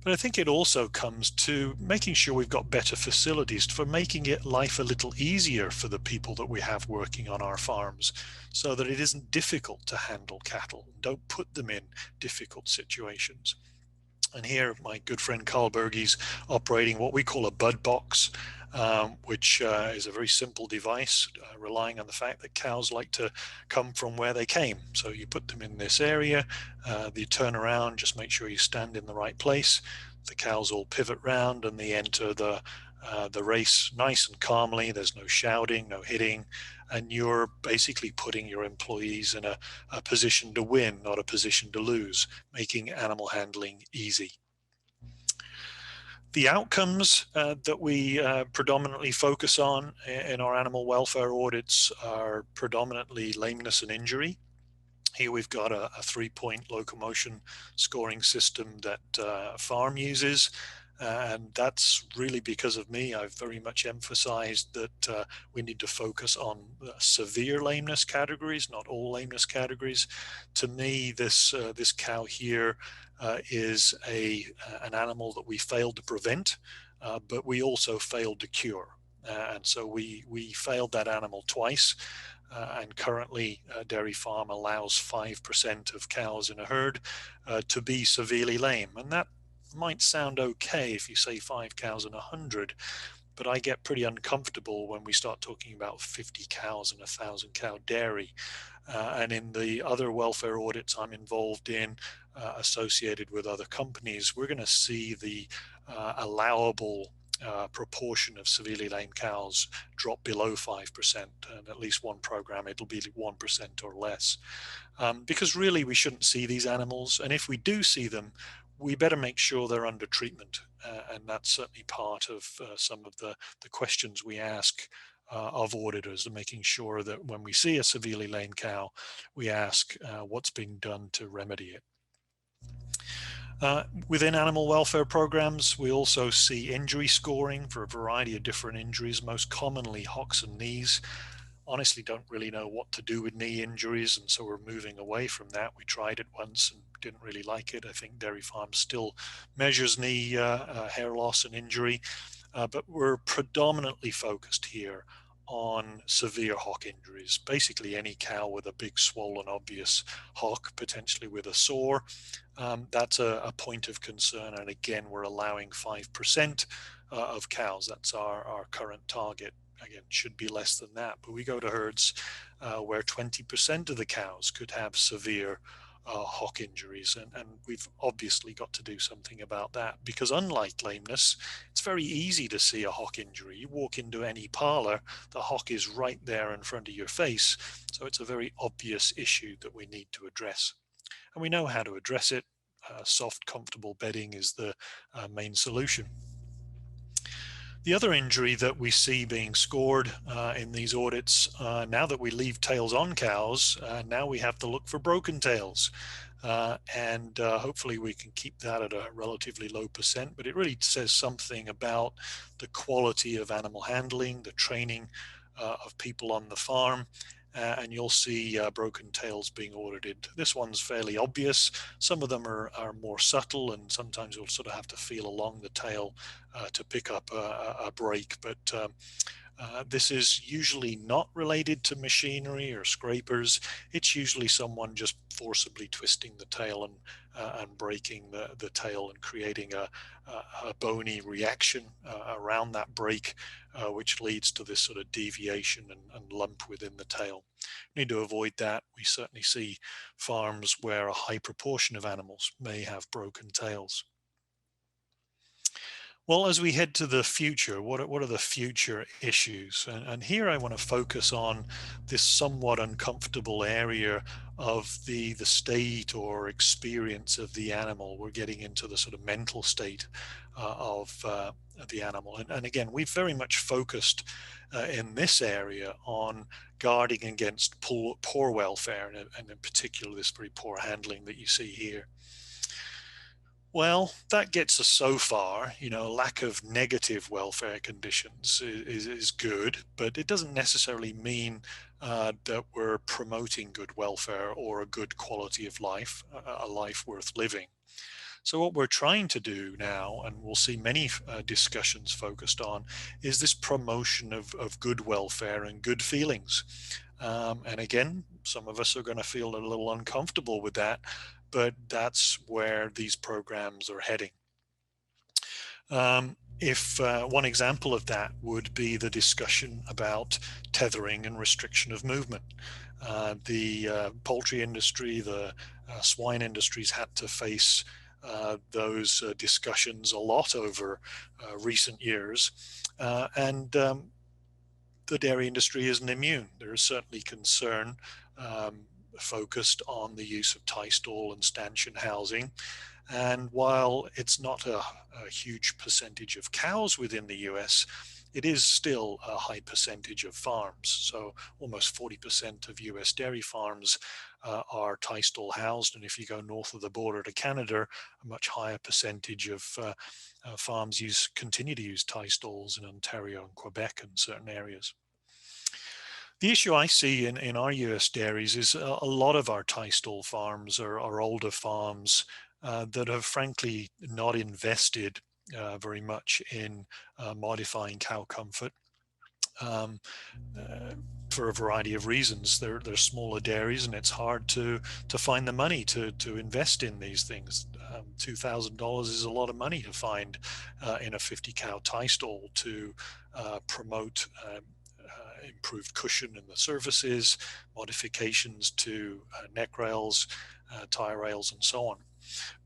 But I think it also comes to making sure we've got better facilities for making it life a little easier for the people that we have working on our farms, so that it isn't difficult to handle cattle. Don't put them in difficult situations. And here, my good friend Carl Berge's operating what we call a bud box, which is a very simple device, relying on the fact that cows like to come from where they came. So you put them in this area, you turn around, just make sure you stand in the right place. The cows all pivot round and they enter the race nice and calmly. There's no shouting, no hitting, and you're basically putting your employees in a position to win, not a position to lose, making animal handling easy. The outcomes that we predominantly focus on in our animal welfare audits are predominantly lameness and injury. Here we've got a 3-point locomotion scoring system that farm uses. And that's really because of me. I've very much emphasized that we need to focus on severe lameness categories, not all lameness categories. To me, this cow here is an animal that we failed to prevent, but we also failed to cure. And so we failed that animal twice. And currently, Dairy Farm allows 5% of cows in a herd to be severely lame. And that might sound okay if you say 5 cows in 100, but I get pretty uncomfortable when we start talking about 50 cows and 1,000 cow dairy. And in the other welfare audits I'm involved in, associated with other companies, we're going to see the allowable proportion of severely lame cows drop below 5%, and at least one program it'll be 1% or less, because really we shouldn't see these animals, and if we do see them, we better make sure they're under treatment, and that's certainly part of some of the questions we ask of auditors, and making sure that when we see a severely lame cow, we ask what's being done to remedy it. Within animal welfare programs, we also see injury scoring for a variety of different injuries, most commonly hocks and knees. Honestly, don't really know what to do with knee injuries, and so we're moving away from that. We tried it once and didn't really like it. I think Dairy Farm still measures knee hair loss and injury, but we're predominantly focused here on severe hock injuries. Basically, any cow with a big swollen obvious hock, potentially with a sore, that's a point of concern. And again, we're allowing 5% of cows. That's our current target. Again, should be less than that, but we go to herds where 20% of the cows could have severe hock injuries, and we've obviously got to do something about that, because unlike lameness, it's very easy to see a hock injury. You walk into any parlor, the hock is right there in front of your face, so it's a very obvious issue that we need to address, and we know how to address it. Soft, comfortable bedding is the main solution. The other injury that we see being scored in these audits, now that we leave tails on cows, now we have to look for broken tails. And hopefully we can keep that at a relatively low percent, but it really says something about the quality of animal handling, the training of people on the farm. And you'll see broken tails being audited. This one's fairly obvious. Some of them are more subtle, and sometimes you'll sort of have to feel along the tail to pick up a break. But this is usually not related to machinery or scrapers. It's usually someone just forcibly twisting the tail and breaking the tail and creating a bony reaction around that break, which leads to this sort of deviation and lump within the tail. We need to avoid that. We certainly see farms where a high proportion of animals may have broken tails. Well, as we head to the future, what are the future issues? And here I want to focus on this somewhat uncomfortable area of the state or experience of the animal. We're getting into the sort of mental state of the animal. And again, we've very much focused in this area on guarding against poor welfare, and in particular, this very poor handling that you see here. Well, that gets us so far. Lack of negative welfare conditions is good, but it doesn't necessarily mean that we're promoting good welfare or a good quality of life, a life worth living. So what we're trying to do now, and we'll see many discussions focused on, is this promotion of good welfare and good feelings. And again, some of us are going to feel a little uncomfortable with that, but that's where these programs are heading. If one example of that would be the discussion about tethering and restriction of movement. The poultry industry, the swine industries had to face those discussions a lot over recent years, and the dairy industry isn't immune. There is certainly concern focused on the use of tie stall and stanchion housing. And while it's not a huge percentage of cows within the US, it is still a high percentage of farms. So almost 40% of US dairy farms are tie stall housed. And if you go north of the border to Canada, a much higher percentage of farms continue to use tie stalls in Ontario and Quebec in certain areas. The issue I see in our US dairies is a lot of our tie stall farms are older farms that have frankly not invested very much in modifying cow comfort for a variety of reasons. They're smaller dairies, and it's hard to find the money to invest in these things. $2,000 is a lot of money to find in a 50 cow tie stall to promote improved cushion in the surfaces, modifications to neck rails, tie rails, and so on.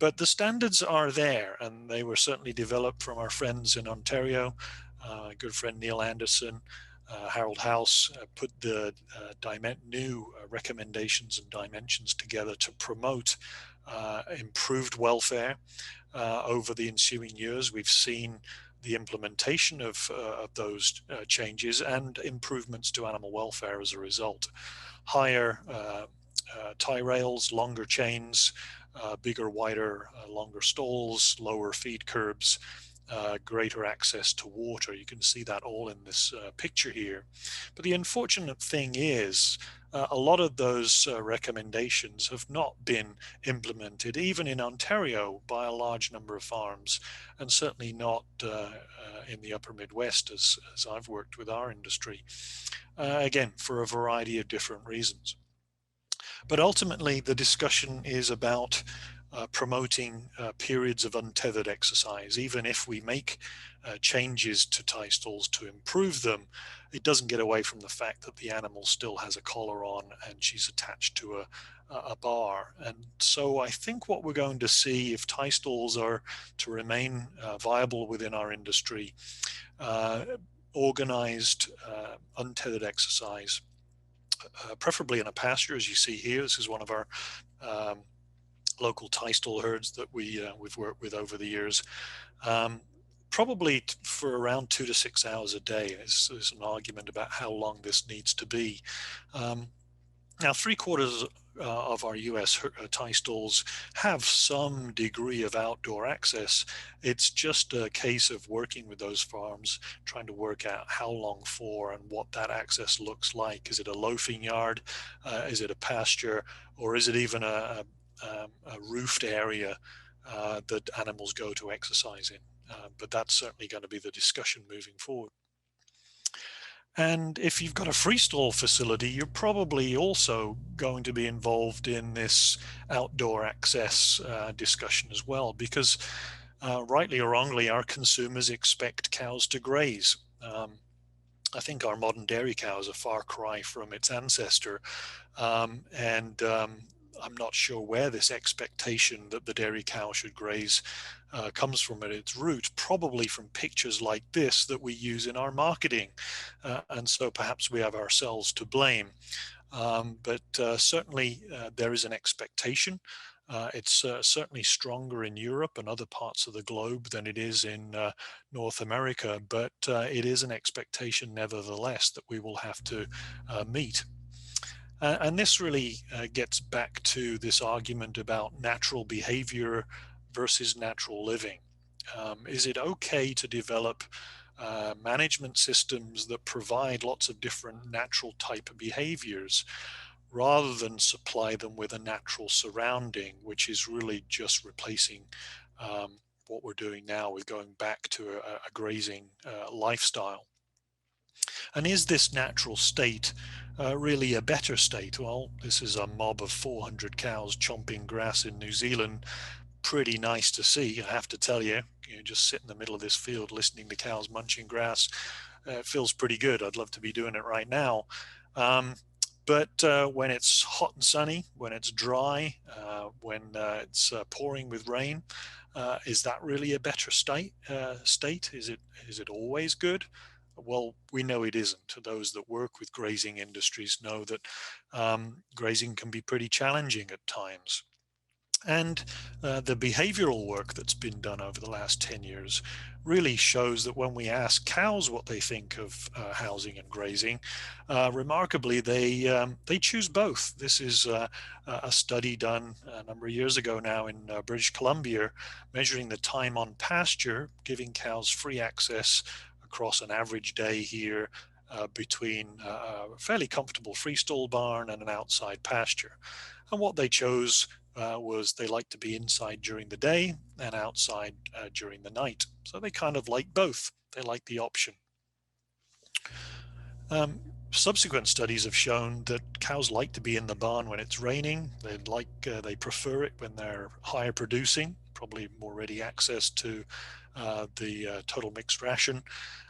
But the standards are there, and they were certainly developed from our friends in Ontario. Good friend Neil Anderson, Harold House put the new recommendations and dimensions together to promote improved welfare. Over the ensuing years, we've seen the implementation of those changes and improvements to animal welfare as a result. Higher tie rails, longer chains, bigger, wider, longer stalls, lower feed curbs, greater access to water. You can see that all in this picture here. But the unfortunate thing is a lot of those recommendations have not been implemented, even in Ontario, by a large number of farms, and certainly not in the upper Midwest as I've worked with our industry, again, for a variety of different reasons. But ultimately, the discussion is about promoting periods of untethered exercise. Even if we make changes to tie stalls to improve them, it doesn't get away from the fact that the animal still has a collar on and she's attached to a bar. And so I think what we're going to see, if tie stalls are to remain viable within our industry, organized untethered exercise, preferably in a pasture, as you see here. This is one of our local tie stall herds that we've worked with over the years. Probably for around 2 to 6 hours a day. There's an argument about how long this needs to be. Now, 3/4 of our US tie stalls have some degree of outdoor access. It's just a case of working with those farms, trying to work out how long for and what that access looks like. Is it a loafing yard? Is it a pasture? Or is it even a roofed area that animals go to exercise in? But that's certainly going to be the discussion moving forward. And if you've got a freestall facility, you're probably also going to be involved in this outdoor access discussion as well, because rightly or wrongly, our consumers expect cows to graze. I think our modern dairy cow is a far cry from its ancestor. I'm not sure where this expectation that the dairy cow should graze comes from at its root, probably from pictures like this that we use in our marketing. And so perhaps we have ourselves to blame. But certainly there is an expectation. It's certainly stronger in Europe and other parts of the globe than it is in North America, but it is an expectation nevertheless that we will have to meet. And this really gets back to this argument about natural behavior versus natural living. Is it okay to develop management systems that provide lots of different natural type of behaviors rather than supply them with a natural surrounding, which is really just replacing what we're doing now with going back to a grazing lifestyle? And is this natural state really a better state? Well, this is a mob of 400 cows chomping grass in New Zealand. Pretty nice to see, I have to tell you. You just sit in the middle of this field listening to cows munching grass. It feels pretty good. I'd love to be doing it right now. But when it's hot and sunny, when it's dry, when it's pouring with rain, is that really a better state? Is it always good? Well, we know it isn't. Those that work with grazing industries know that grazing can be pretty challenging at times. And the behavioral work that's been done over the last 10 years really shows that when we ask cows what they think of housing and grazing, remarkably, they choose both. This is a study done a number of years ago now in British Columbia, measuring the time on pasture, giving cows free access across an average day here between a fairly comfortable freestall barn and an outside pasture. And what they chose was they like to be inside during the day and outside during the night. So they kind of like both. They like the option. Subsequent studies have shown that cows like to be in the barn when it's raining. They prefer it when they're higher producing, probably more ready access to the total mixed ration.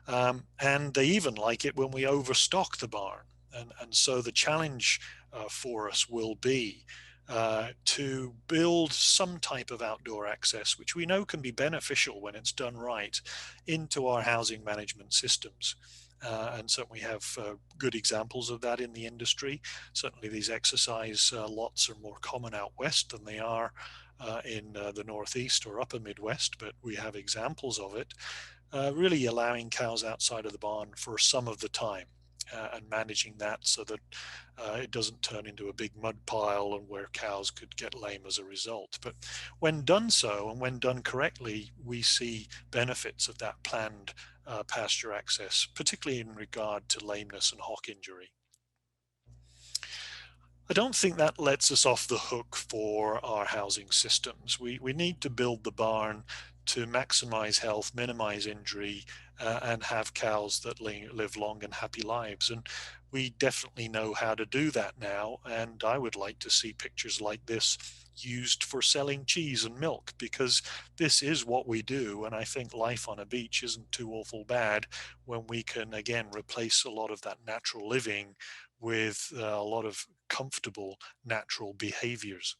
And they even like it when we overstock the barn. And so the challenge for us will be to build some type of outdoor access, which we know can be beneficial when it's done right, into our housing management systems. And certainly we have good examples of that in the industry. Certainly these exercise lots are more common out west than they are in the Northeast or upper Midwest, but we have examples of it, really allowing cows outside of the barn for some of the time. And managing that so that it doesn't turn into a big mud pile and where cows could get lame as a result. But when done so, and when done correctly, we see benefits of that planned pasture access, particularly in regard to lameness and hock injury. I don't think that lets us off the hook for our housing systems. We need to build the barn to maximize health, minimize injury, and have cows that live long and happy lives. And we definitely know how to do that now. And I would like to see pictures like this used for selling cheese and milk, because this is what we do. And I think life on a beach isn't too awful bad when we can, again, replace a lot of that natural living with a lot of comfortable natural behaviors.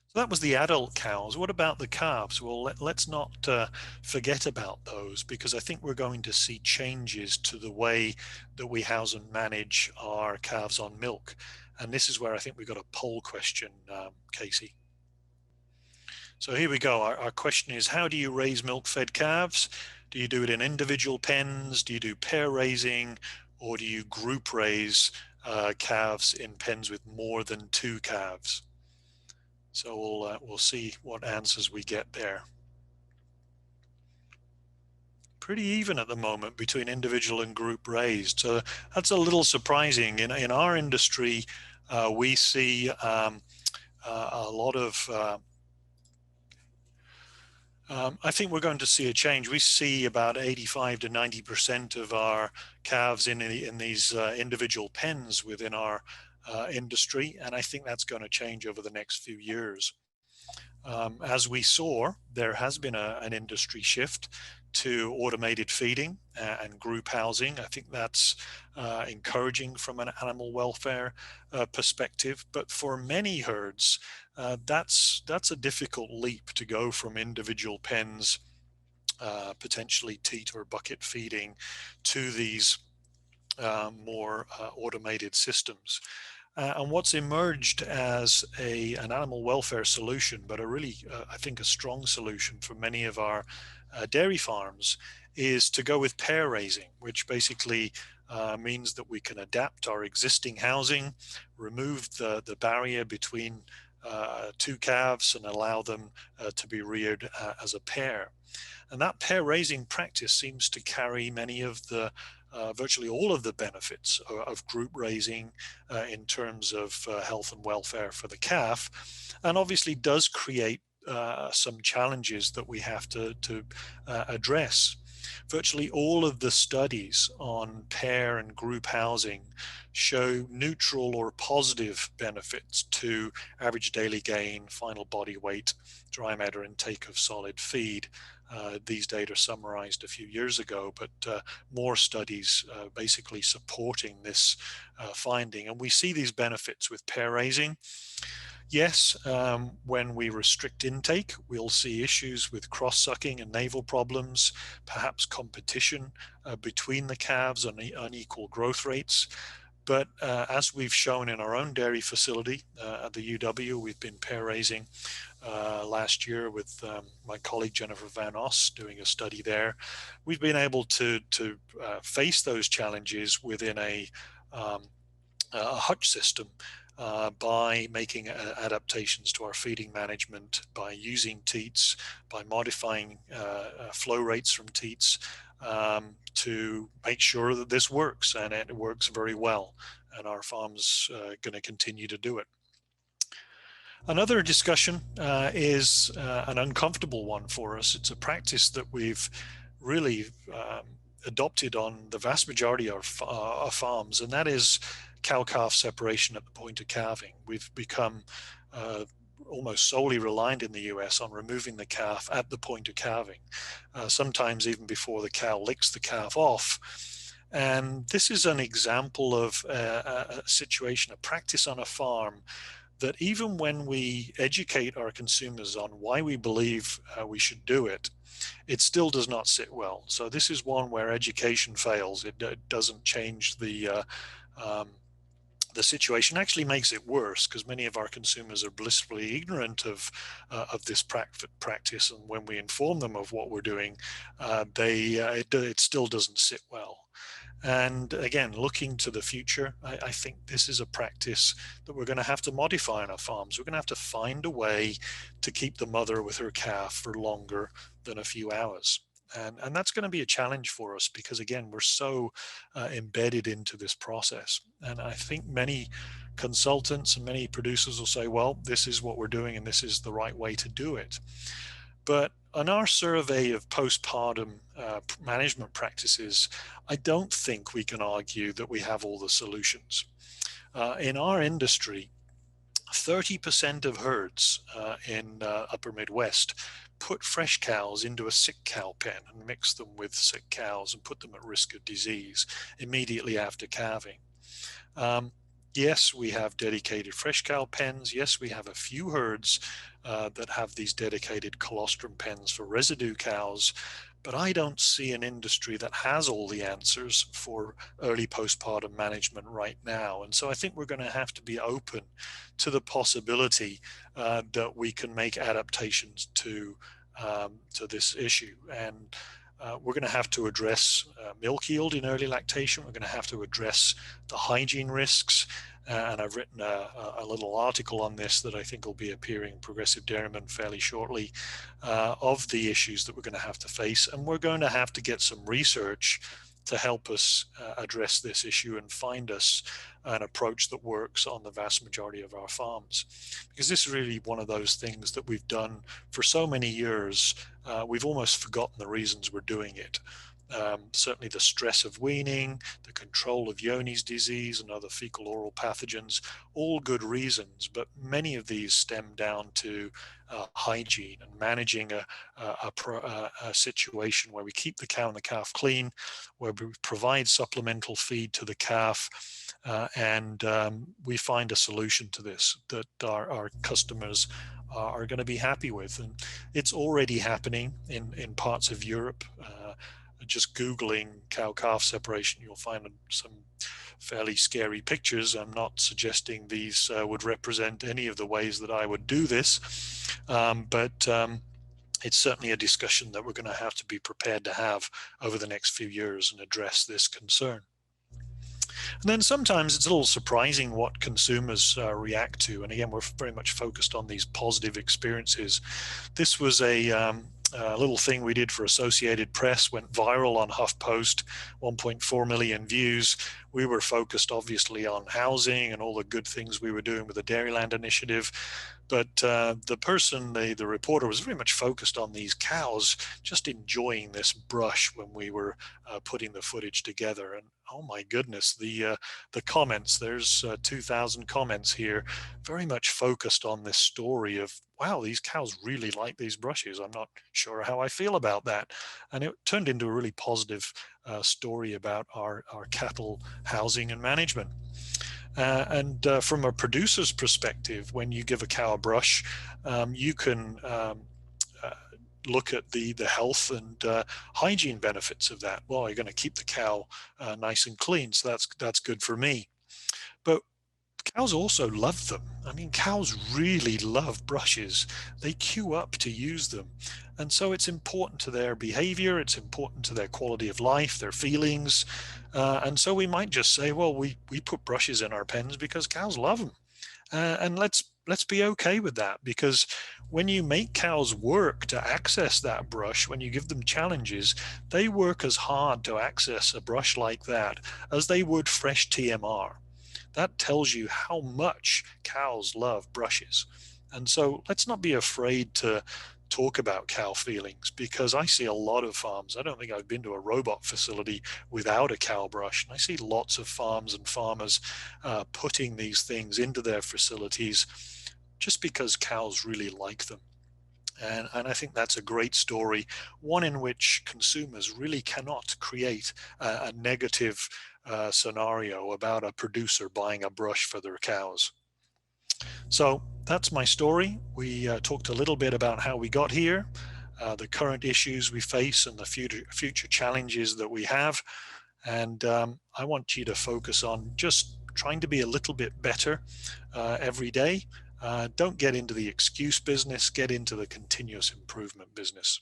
So that was the adult cows. What about the calves? Well, let's not forget about those, because I think we're going to see changes to the way that we house and manage our calves on milk. And this is where I think we've got a poll question, Casey. So here we go. Our question is, how do you raise milk-fed calves? Do you do it in individual pens? Do you do pair raising? Or do you group raise calves in pens with more than 2 calves? So we'll see what answers we get there. Pretty even at the moment between individual and group raised. So that's a little surprising. In our industry, we see a lot of, I think we're going to see a change. We see about 85 to 90% of our calves in these individual pens within our industry, and I think that's going to change over the next few years. As we saw, there has been an industry shift to automated feeding and group housing. I think that's encouraging from an animal welfare perspective, but for many herds, that's a difficult leap to go from individual pens, potentially teat or bucket feeding, to these more automated systems. And what's emerged as an animal welfare solution, but a really, I think, a strong solution for many of our dairy farms, is to go with pair raising, which basically means that we can adapt our existing housing, remove the barrier between 2 calves, and allow them to be reared as a pair. And that pair raising practice seems to carry many of the virtually all of the benefits of group raising in terms of health and welfare for the calf, and obviously does create some challenges that we have to address. Virtually all of the studies on pair and group housing show neutral or positive benefits to average daily gain, final body weight, dry matter intake of solid feed. These data summarized a few years ago, but more studies basically supporting this finding. And we see these benefits with pair raising. Yes, when we restrict intake, we'll see issues with cross-sucking and navel problems, perhaps competition between the calves on unequal growth rates. But as we've shown in our own dairy facility at the UW, we've been pair raising last year with my colleague Jennifer Van Os doing a study there. We've been able to face those challenges within a hutch system by making adaptations to our feeding management, by using teats, by modifying flow rates from teats to make sure that this works, and it works very well, and our farm's going to continue to do it. Another discussion is an uncomfortable one for us. It's a practice that we've really adopted on the vast majority of our farms, and that is cow-calf separation at the point of calving. We've become almost solely reliant in the US on removing the calf at the point of calving, sometimes even before the cow licks the calf off. And this is an example of a situation, a practice on a farm that even when we educate our consumers on why we believe we should do it, it still does not sit well. So this is one where education fails. It doesn't change the situation, actually makes it worse, because many of our consumers are blissfully ignorant of this practice, and when we inform them of what we're doing, it still doesn't sit well. And again, looking to the future, I think this is a practice that we're going to have to modify on our farms. We're going to have to find a way to keep the mother with her calf for longer than a few hours. And that's going to be a challenge for us, because again, we're so embedded into this process. And I think many consultants and many producers will say, well, this is what we're doing and this is the right way to do it. But on our survey of postpartum management practices, I don't think we can argue that we have all the solutions. In our industry, 30% of herds in upper Midwest put fresh cows into a sick cow pen and mix them with sick cows and put them at risk of disease immediately after calving. Yes, we have dedicated fresh cow pens. Yes, we have a few herds that have these dedicated colostrum pens for residue cows, but I don't see an industry that has all the answers for early postpartum management right now. And so I think we're going to have to be open to the possibility that we can make adaptations to this issue. And we're going to have to address milk yield in early lactation. We're going to have to address the hygiene risks. And I've written a little article on this that I think will be appearing in Progressive Dairyman fairly shortly, of the issues that we're going to have to face. And we're going to have to get some research to help us address this issue and find us an approach that works on the vast majority of our farms. Because this is really one of those things that we've done for so many years, we've almost forgotten the reasons we're doing it. Certainly the stress of weaning, the control of Johne's disease and other fecal oral pathogens, all good reasons, but many of these stem down to hygiene and managing a situation where we keep the cow and the calf clean, where we provide supplemental feed to the calf, and we find a solution to this that our customers are going to be happy with. And it's already happening in parts of Europe. Just Googling cow-calf separation, you'll find some fairly scary pictures. I'm not suggesting these would represent any of the ways that I would do this, but it's certainly a discussion that we're going to have to be prepared to have over the next few years and address this concern. And then sometimes it's a little surprising what consumers react to. And again, we're very much focused on these positive experiences. This was a little thing we did for Associated Press, went viral on HuffPost, 1.4 million views. We were focused obviously on housing and all the good things we were doing with the Dairyland Initiative. But the person, the reporter, was very much focused on these cows just enjoying this brush when we were putting the footage together. And oh my goodness, the comments, there's 2,000 comments here, very much focused on this story of, wow, these cows really like these brushes. I'm not sure how I feel about that. And it turned into a really positive story about our cattle housing and management. And from a producer's perspective, when you give a cow a brush, you can look at the health and hygiene benefits of that. Well, you're going to keep the cow nice and clean, so that's good for me. But cows also love them. I mean, cows really love brushes. They queue up to use them. And so it's important to their behavior, it's important to their quality of life, their feelings. And so we might just say, well, we put brushes in our pens because cows love them. And let's be okay with that, because when you make cows work to access that brush, when you give them challenges, they work as hard to access a brush like that as they would fresh TMR. That tells you how much cows love brushes. And so let's not be afraid to talk about cow feelings, because I see a lot of farms. I don't think I've been to a robot facility without a cow brush. And I see lots of farms and farmers putting these things into their facilities just because cows really like them. And I think that's a great story, one in which consumers really cannot create a negative scenario about a producer buying a brush for their cows. So that's my story. We talked a little bit about how we got here, the current issues we face and the future challenges that we have. And I want you to focus on just trying to be a little bit better every day. Don't get into the excuse business, get into the continuous improvement business.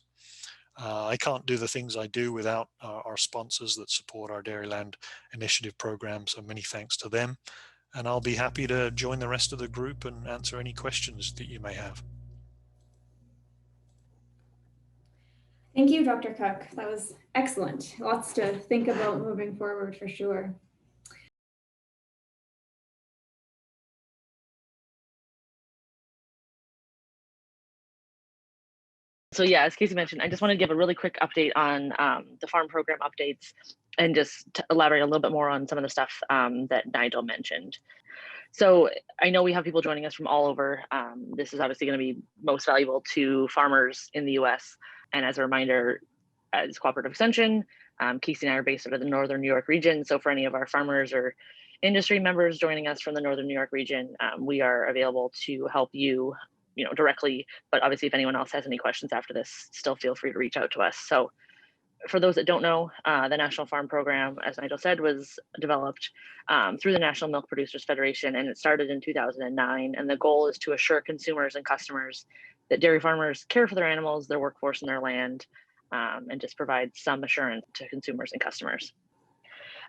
I can't do the things I do without our sponsors that support our Dairyland Initiative program, so many thanks to them. And I'll be happy to join the rest of the group and answer any questions that you may have. Thank you, Dr. Cook. That was excellent. Lots to think about moving forward for sure. So yeah, as Casey mentioned, I just want to give a really quick update on the farm program updates and just to elaborate a little bit more on some of the stuff that Nigel mentioned. So I know we have people joining us from all over. This is obviously going to be most valuable to farmers in the US. And as a reminder, as Cooperative Extension, Casey and I are based out of the Northern New York region. So for any of our farmers or industry members joining us from the Northern New York region, we are available to help you, directly. But obviously, if anyone else has any questions after this, still feel free to reach out to us. So for those that don't know, the National Farm Program, as Nigel said, was developed through the National Milk Producers Federation, and it started in 2009. And the goal is to assure consumers and customers that dairy farmers care for their animals, their workforce, and their land, and just provide some assurance to consumers and customers.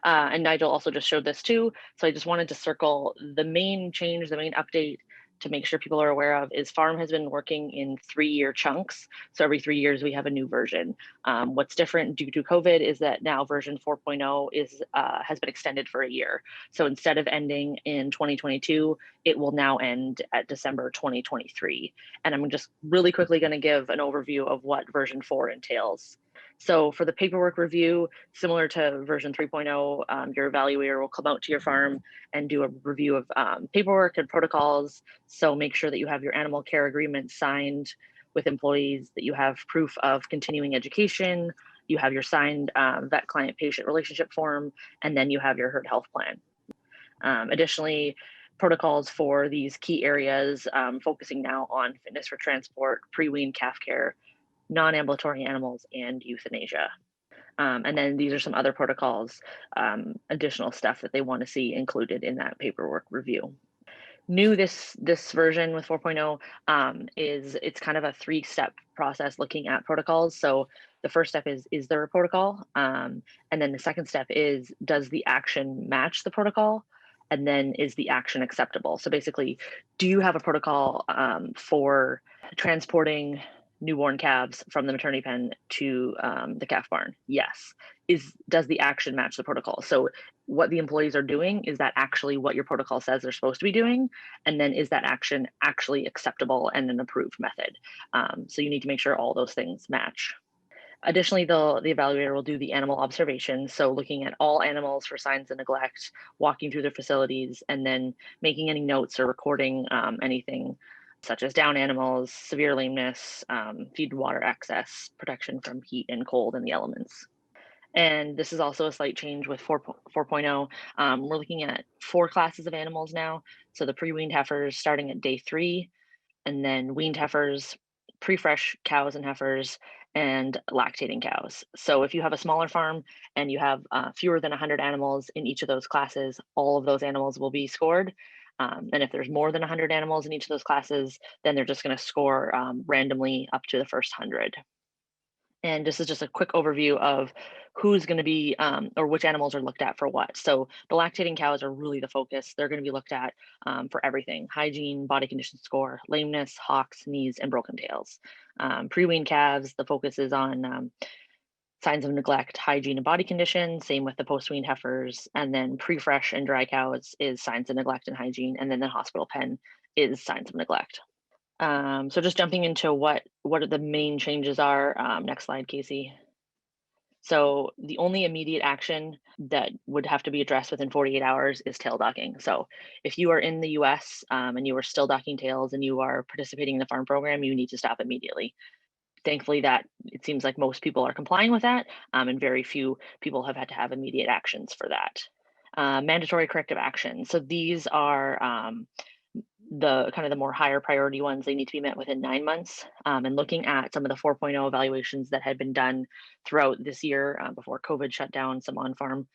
And Nigel also just showed this too. So I just wanted to circle the main change, the main update to make sure people are aware of is farm has been working in 3-year chunks. So every 3 years we have a new version. What's different due to COVID is that now version 4.0 has been extended for a year. So instead of ending in 2022, it will now end at December 2023. And I'm just really quickly going to give an overview of what version 4 entails. So for the paperwork review, similar to version 3.0, your evaluator will come out to your farm and do a review of paperwork and protocols. So make sure that you have your animal care agreement signed with employees, that you have proof of continuing education, you have your signed vet client patient relationship form, and then you have your herd health plan. Additionally, protocols for these key areas, focusing now on fitness for transport, pre-wean calf care, non-ambulatory animals, and euthanasia. And then these are some other protocols, additional stuff that they want to see included in that paperwork review. New this version with 4.0 is it's kind of a 3-step process looking at protocols. So the first step is there a protocol? And then the second step is, does the action match the protocol? And then is the action acceptable? So basically, do you have a protocol for transporting newborn calves from the maternity pen to the calf barn? Yes. Does the action match the protocol? So what the employees are doing, is that actually what your protocol says they're supposed to be doing? And then is that action actually acceptable and an approved method? So you need to make sure all those things match. Additionally, the evaluator will do the animal observation. So looking at all animals for signs of neglect, walking through their facilities, and then making any notes or recording anything such as down animals, severe lameness, feed water access, protection from heat and cold and the elements. And this is also a slight change with 4.0. We're looking at 4 classes of animals now. So the pre-weaned heifers starting at day 3, and then weaned heifers, pre-fresh cows and heifers, and lactating cows. So if you have a smaller farm and you have fewer than 100 animals in each of those classes, all of those animals will be scored. And if there's more than 100 animals in each of those classes, then they're just going to score randomly up to the first 100. And this is just a quick overview of who's going to be, or which animals are looked at for what. So the lactating cows are really the focus. They're going to be looked at for everything: hygiene, body condition score, lameness, hocks, knees, and broken tails. Pre-weaned calves, the focus is on signs of neglect, hygiene, and body condition. Same with the post-weaned heifers. And then pre-fresh and dry cows is signs of neglect and hygiene. And then the hospital pen is signs of neglect. So just jumping into what the main changes are. Next slide, Casey. So the only immediate action that would have to be addressed within 48 hours is tail docking. So if you are in the US and you are still docking tails and you are participating in the farm program, you need to stop immediately. Thankfully, that it seems like most people are complying with that, and very few people have had to have immediate actions for that. Mandatory corrective action. So these are the kind of the more higher priority ones. They need to be met within 9 months. And looking at some of the 4.0 evaluations that had been done throughout this year before COVID shut down some on-farm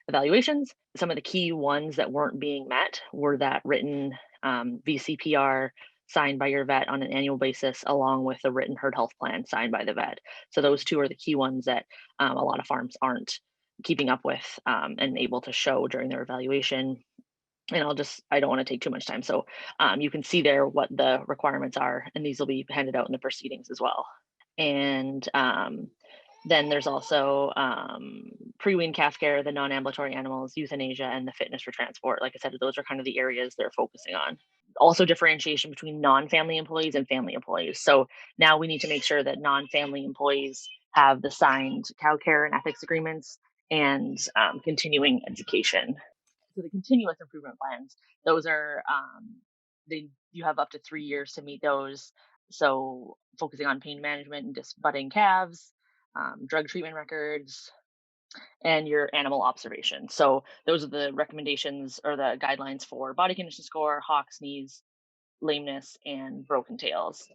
evaluations, some of the key ones that weren't being met were that written VCPR signed by your vet on an annual basis, along with a written herd health plan signed by the vet. So those two are the key ones that a lot of farms aren't keeping up with and able to show during their evaluation. And I don't want to take too much time. So you can see there what the requirements are, and these will be handed out in the proceedings as well. And then there's also pre-wean calf care, the non-ambulatory animals, euthanasia, and the fitness for transport. Like I said, those are kind of the areas they're focusing on. Also differentiation between non-family employees and family employees. So now we need to make sure that non-family employees have the signed cow care and ethics agreements and continuing education. So the continuous improvement plans, those are, you have up to 3 years to meet those. So focusing on pain management and just budding calves, drug treatment records, and your animal observation. So those are the recommendations or the guidelines for body condition score, hocks, knees, lameness, and broken tails.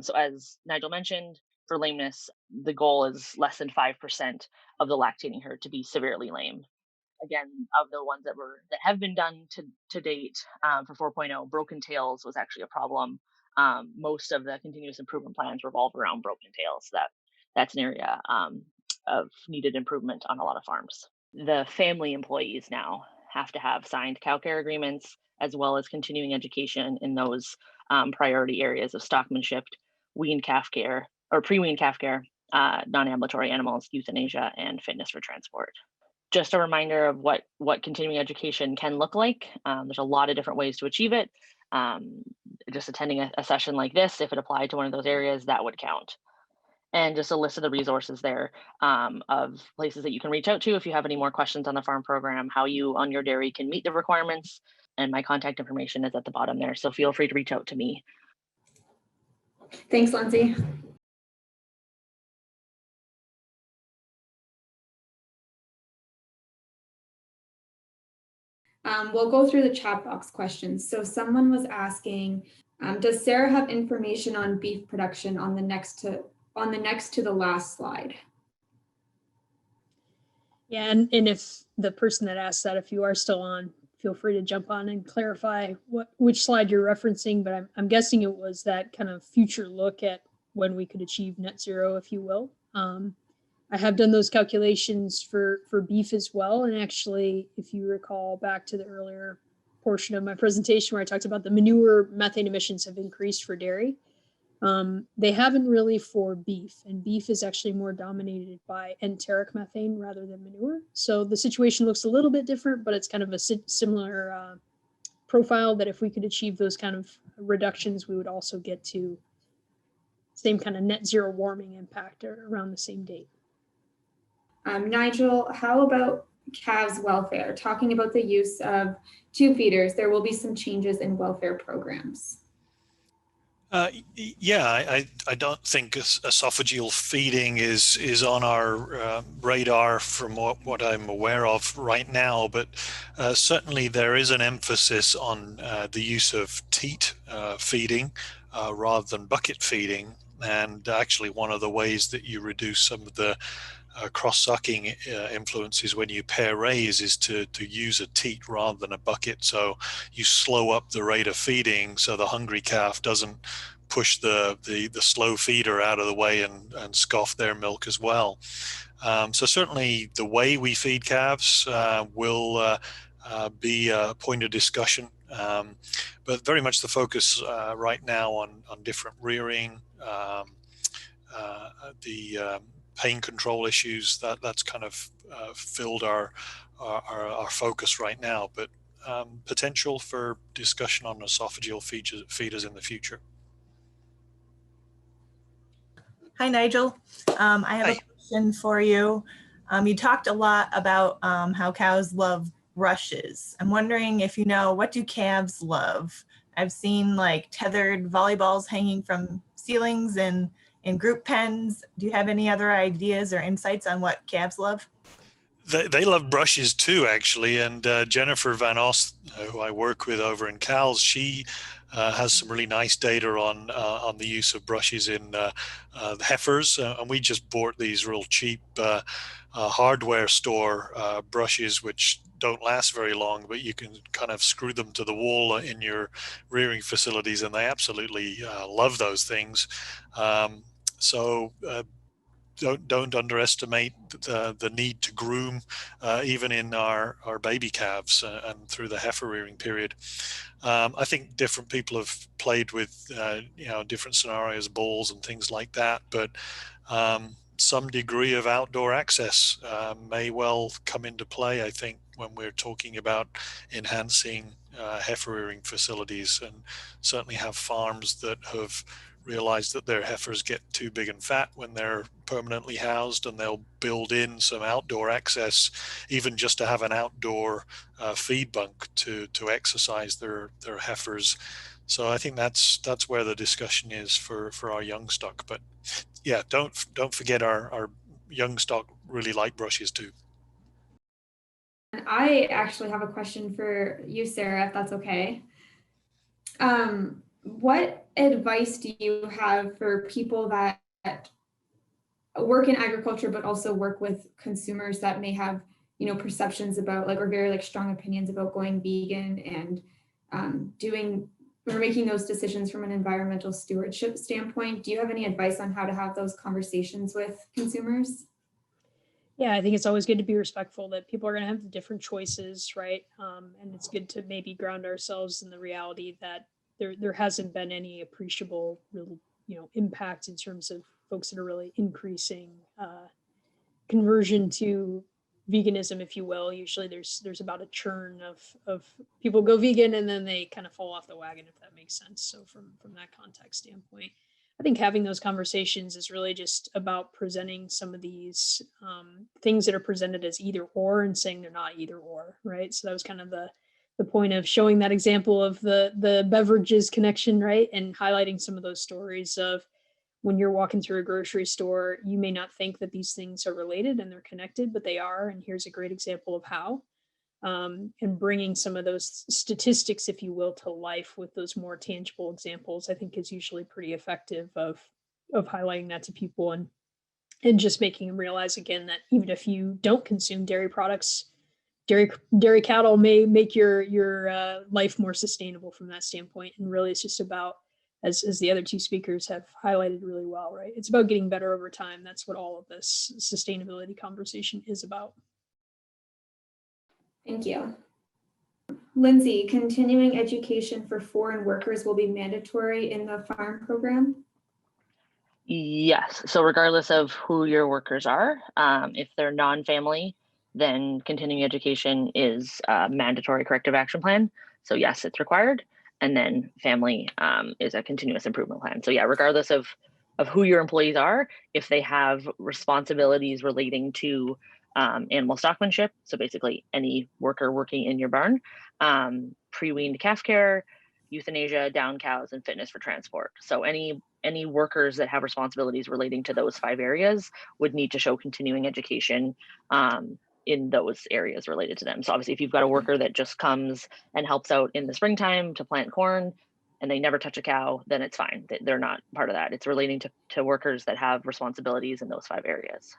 So as Nigel mentioned, for lameness, the goal is less than 5% of the lactating herd to be severely lame. Again, of the ones that have been done to date for 4.0, broken tails was actually a problem. Most of the continuous improvement plans revolve around broken tails. That's an area of needed improvement on a lot of farms. The family employees now have to have signed cow care agreements, as well as continuing education in those priority areas of stockmanship, weaned calf care, or pre-weaned calf care, non-ambulatory animals, euthanasia, and fitness for transport. Just a reminder of what continuing education can look like. There's a lot of different ways to achieve it. Just attending a session like this, if it applied to one of those areas, that would count. And just a list of the resources there of places that you can reach out to if you have any more questions on the farm program, how you on your dairy can meet the requirements, and my contact information is at the bottom there. So feel free to reach out to me. Thanks, Lindsay. We'll go through the chat box questions. So someone was asking, does Sara have information on beef production on the next to the last slide? Yeah, and if the person that asked that, if you are still on, feel free to jump on and clarify which slide you're referencing, but I'm guessing it was that kind of future look at when we could achieve net zero, if you will. I have done those calculations for beef as well. And actually, if you recall back to the earlier portion of my presentation where I talked about the manure methane emissions have increased for dairy, they haven't really for beef. And beef is actually more dominated by enteric methane rather than manure. So the situation looks a little bit different, but it's kind of a similar profile that if we could achieve those kind of reductions, we would also get to same kind of net zero warming impact around the same date. Nigel, how about calves welfare? Talking about the use of tube feeders, there will be some changes in welfare programs. Yeah, I don't think esophageal feeding is on our radar from what I'm aware of right now, but certainly there is an emphasis on the use of teat feeding rather than bucket feeding. And actually one of the ways that you reduce some of the cross-sucking influences when you pair raise is to use a teat rather than a bucket. So you slow up the rate of feeding so the hungry calf doesn't push the slow feeder out of the way and scoff their milk as well. So certainly the way we feed calves will be a point of discussion, but very much the focus right now on different rearing, the pain control issues, that's kind of filled our focus right now, but potential for discussion on esophageal feeders in the future. Hi, Nigel. I have a question for you. You talked a lot about how cows love brushes. I'm wondering if you know, what do calves love? I've seen like tethered volleyballs hanging from ceilings and in group pens. Do you have any other ideas or insights on what calves love? They love brushes too, actually. And Jennifer Van Ost, who I work with over in CALS, she has some really nice data on the use of brushes in heifers. And we just bought these real cheap hardware store brushes, which don't last very long, but you can kind of screw them to the wall in your rearing facilities, and they absolutely love those things. So don't underestimate the need to groom even in our baby calves and through the heifer rearing period. I think different people have played with different scenarios, balls and things like that, but some degree of outdoor access may well come into play, I think, when we're talking about enhancing heifer rearing facilities, and certainly have farms that have realized that their heifers get too big and fat when they're permanently housed, and they'll build in some outdoor access, even just to have an outdoor feed bunk to exercise their heifers. So I think that's where the discussion is for our young stock. But yeah, don't forget our young stock really like brushes too. I actually have a question for you, Sarah, if that's okay. What advice do you have for people that work in agriculture, but also work with consumers that may have, perceptions about or very strong opinions about going vegan and doing or making those decisions from an environmental stewardship standpoint? Do you have any advice on how to have those conversations with consumers? Yeah, I think it's always good to be respectful that people are going to have different choices, right? And it's good to maybe ground ourselves in the reality that there hasn't been any appreciable real, impact in terms of folks that are really increasing conversion to veganism, if you will. Usually there's about a churn of people go vegan and then they kind of fall off the wagon, if that makes sense. So from that context standpoint, I think having those conversations is really just about presenting some of these things that are presented as either or and saying they're not either or, right? So that was kind of the point of showing that example of the beverages connection, right? And highlighting some of those stories of when you're walking through a grocery store, you may not think that these things are related and they're connected, but they are. And here's a great example of how. And bringing some of those statistics, if you will, to life with those more tangible examples, I think is usually pretty effective of highlighting that to people and just making them realize again that even if you don't consume dairy products, dairy cattle may make your life more sustainable from that standpoint. And really, it's just about, as the other two speakers have highlighted really well, right? It's about getting better over time. That's what all of this sustainability conversation is about. Thank you. Lindsay, continuing education for foreign workers will be mandatory in the farm program? Yes. So regardless of who your workers are, if they're non-family, then continuing education is a mandatory corrective action plan. So yes, it's required. And then family is a continuous improvement plan. So yeah, regardless of who your employees are, if they have responsibilities relating to animal stockmanship, so basically any worker working in your barn, pre-weaned calf care, euthanasia, down cows, and fitness for transport. So any workers that have responsibilities relating to those 5 areas would need to show continuing education in those areas related to them. So obviously, if you've got a worker that just comes and helps out in the springtime to plant corn and they never touch a cow, then it's fine. They're not part of that. It's relating to workers that have responsibilities in those 5 areas.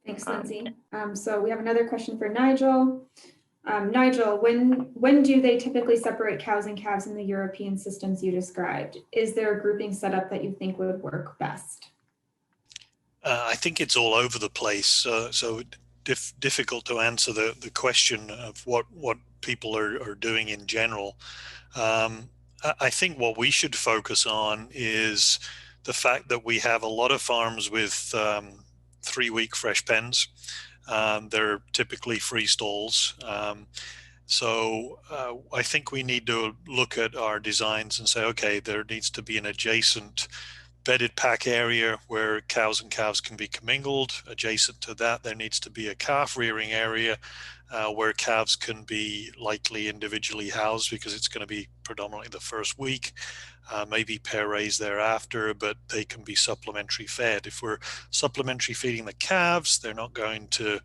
Thanks, Lindsay. So we have another question for Nigel. Nigel, when do they typically separate cows and calves in the European systems you described? Is there a grouping setup that you think would work best? I think it's all over the place. So difficult to answer the question of what people are doing in general. I think what we should focus on is the fact that we have a lot of farms with 3-week fresh pens. They're typically free stalls. So I think we need to look at our designs and say, okay, there needs to be an adjacent bedded pack area where cows and calves can be commingled. Adjacent to that, there needs to be a calf rearing area where calves can be likely individually housed because it's going to be predominantly the first week, maybe pair raised thereafter, but they can be supplementary fed. If we're supplementary feeding the calves, they're not going to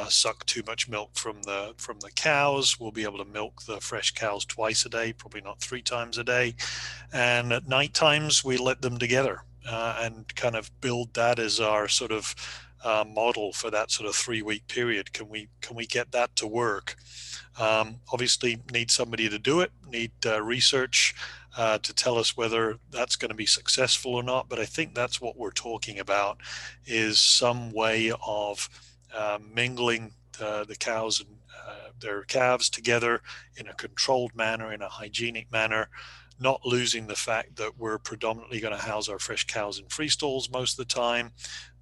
suck too much milk from the cows. We'll be able to milk the fresh cows twice a day, probably not 3 times a day. And at night times, we let them together and kind of build that as our sort of model for that sort of 3-week period. Can we get that to work? Obviously need somebody to do it, need research to tell us whether that's going to be successful or not. But I think that's what we're talking about, is some way of mingling the cows and their calves together in a controlled manner, in a hygienic manner, not losing the fact that we're predominantly going to house our fresh cows in free stalls most of the time,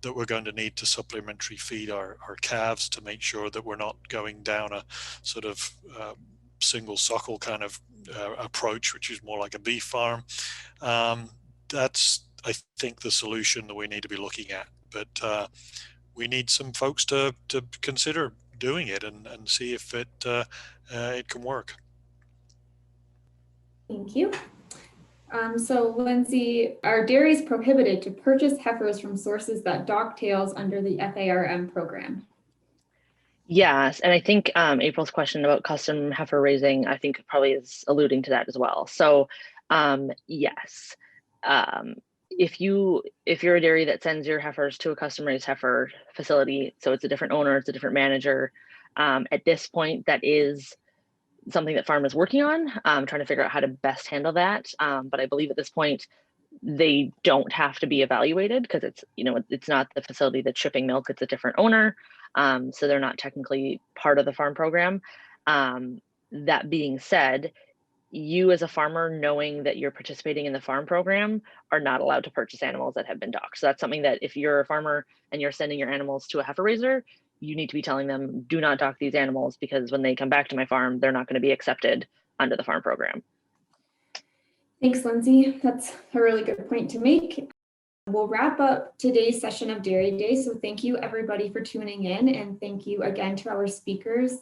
that we're going to need to supplementary feed our calves to make sure that we're not going down a sort of single suckle kind of approach, which is more like a beef farm. That's, I think, the solution that we need to be looking at. But we need some folks to consider doing it and see if it can work. Thank you. So Lindsay, are dairies prohibited to purchase heifers from sources that dock tails under the FARM program? Yes, and I think April's question about custom heifer raising, I think probably is alluding to that as well. So yes, if you're a dairy that sends your heifers to a custom raised heifer facility, so it's a different owner, it's a different manager, at this point, that is something that farm is working on, trying to figure out how to best handle that. But I believe at this point, they don't have to be evaluated because it's not the facility that's shipping milk, it's a different owner. So they're not technically part of the farm program. That being said, you as a farmer, knowing that you're participating in the farm program, are not allowed to purchase animals that have been docked. So that's something that if you're a farmer and you're sending your animals to a heifer raiser, you need to be telling them, do not dock these animals, because when they come back to my farm, they're not going to be accepted under the farm program. Thanks, Lindsay. That's a really good point to make. We'll wrap up today's session of Dairy Day. So thank you everybody for tuning in, and thank you again to our speakers,